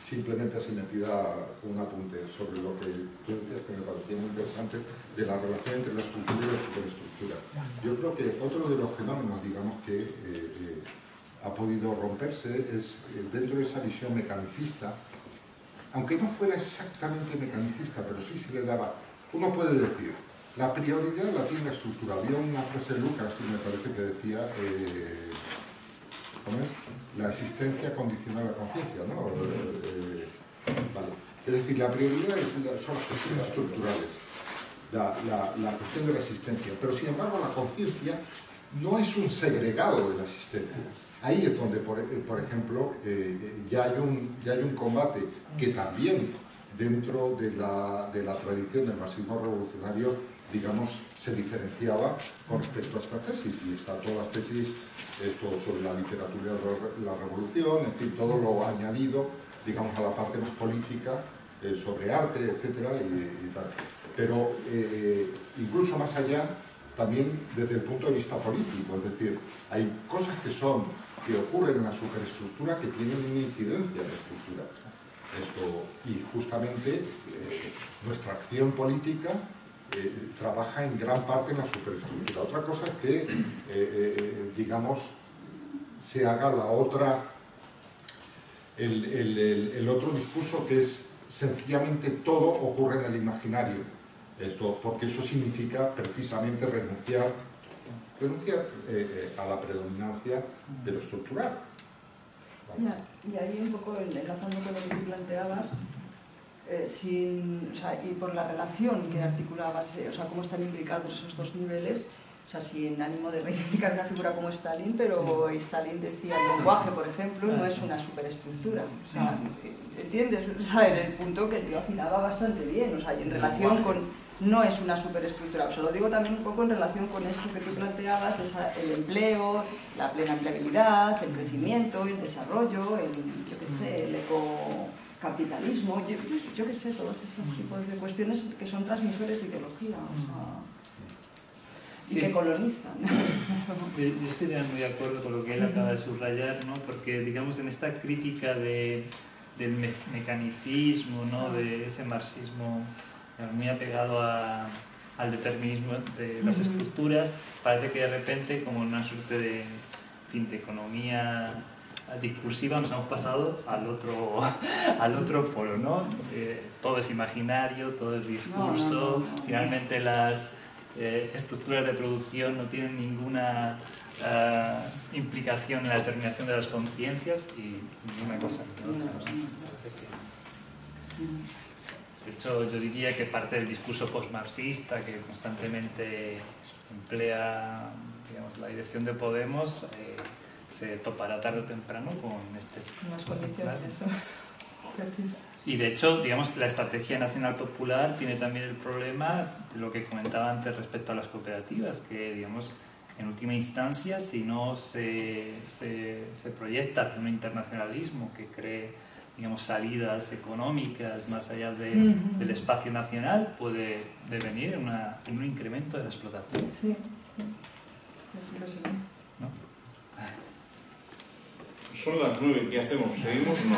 simplemente así metida un apunte sobre lo que tú decías, que me parecía muy interesante, de la relación entre la estructura y la superestructura. Yo creo que otro de los fenómenos, digamos, que ha podido romperse es dentro de esa visión mecanicista, aunque no fuera exactamente mecanicista, pero sí se le daba, uno puede decir, la prioridad la tiene la estructura. Había una frase de Lucas que me parece que decía, ¿cómo es? La existencia condiciona la conciencia, ¿no? Vale. Es decir, la prioridad son las cuestiones estructurales, la cuestión de la existencia, pero sin embargo la conciencia no es un segregado de la existencia. Ahí es donde, por ejemplo, ya hay un combate que también dentro de la tradición del marxismo revolucionario, digamos, se diferenciaba con respecto a esta tesis, y está todas las tesis sobre la literatura de la revolución, en fin, todo lo añadido, digamos, a la parte más política, sobre arte, etcétera, y tal. Pero incluso más allá, también desde el punto de vista político, es decir, hay cosas que ocurren en la superestructura que tienen una incidencia en la estructura. Y justamente nuestra acción política trabaja en gran parte en la superestructura. Otra cosa es que, digamos, se haga el otro discurso, que es sencillamente todo ocurre en el imaginario. Porque eso significa precisamente renunciar a la predominancia de lo estructural. Ya, y ahí un poco enlazando con lo que tú planteabas, y por la relación que articulabas, cómo están imbricados esos dos niveles, sin ánimo de reivindicar una figura como Stalin, pero Stalin decía, el lenguaje, por ejemplo, no es una superestructura. ¿Entiendes? En el punto que el tío afinaba bastante bien, y en relación con... No es una superestructura, os lo digo también un poco en relación con esto que tú planteabas, el empleo, la plena empleabilidad, el crecimiento, el desarrollo, el ecocapitalismo, yo qué sé, todos estos tipos de cuestiones que son transmisores de ideología, y que colonizan. Yo estoy muy de acuerdo con lo que él acaba de subrayar, ¿no? Porque, digamos, en esta crítica del mecanicismo, ¿no? De ese marxismo muy apegado al determinismo de las estructuras, parece que de repente, como una suerte de economía discursiva, nos hemos pasado al otro polo, ¿no? Todo es imaginario, todo es discurso, finalmente las estructuras de producción no tienen ninguna implicación en la determinación de las conciencias y ninguna cosa ni otra, ¿no? De hecho, yo diría que parte del discurso postmarxista que constantemente emplea, digamos, la dirección de Podemos se topará tarde o temprano con unas condiciones. Y de hecho, digamos, la estrategia nacional popular tiene también el problema de lo que comentaba antes respecto a las cooperativas, que, digamos, en última instancia, si no se proyecta hacia un internacionalismo que cree, digamos, salidas económicas más allá del espacio nacional, puede devenir en un incremento de la explotación. Sí. ¿No? Son las 9, ¿qué hacemos? ¿Seguimos? No.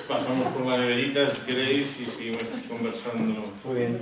Pasamos por la neverita si queréis y seguimos conversando. Muy bien.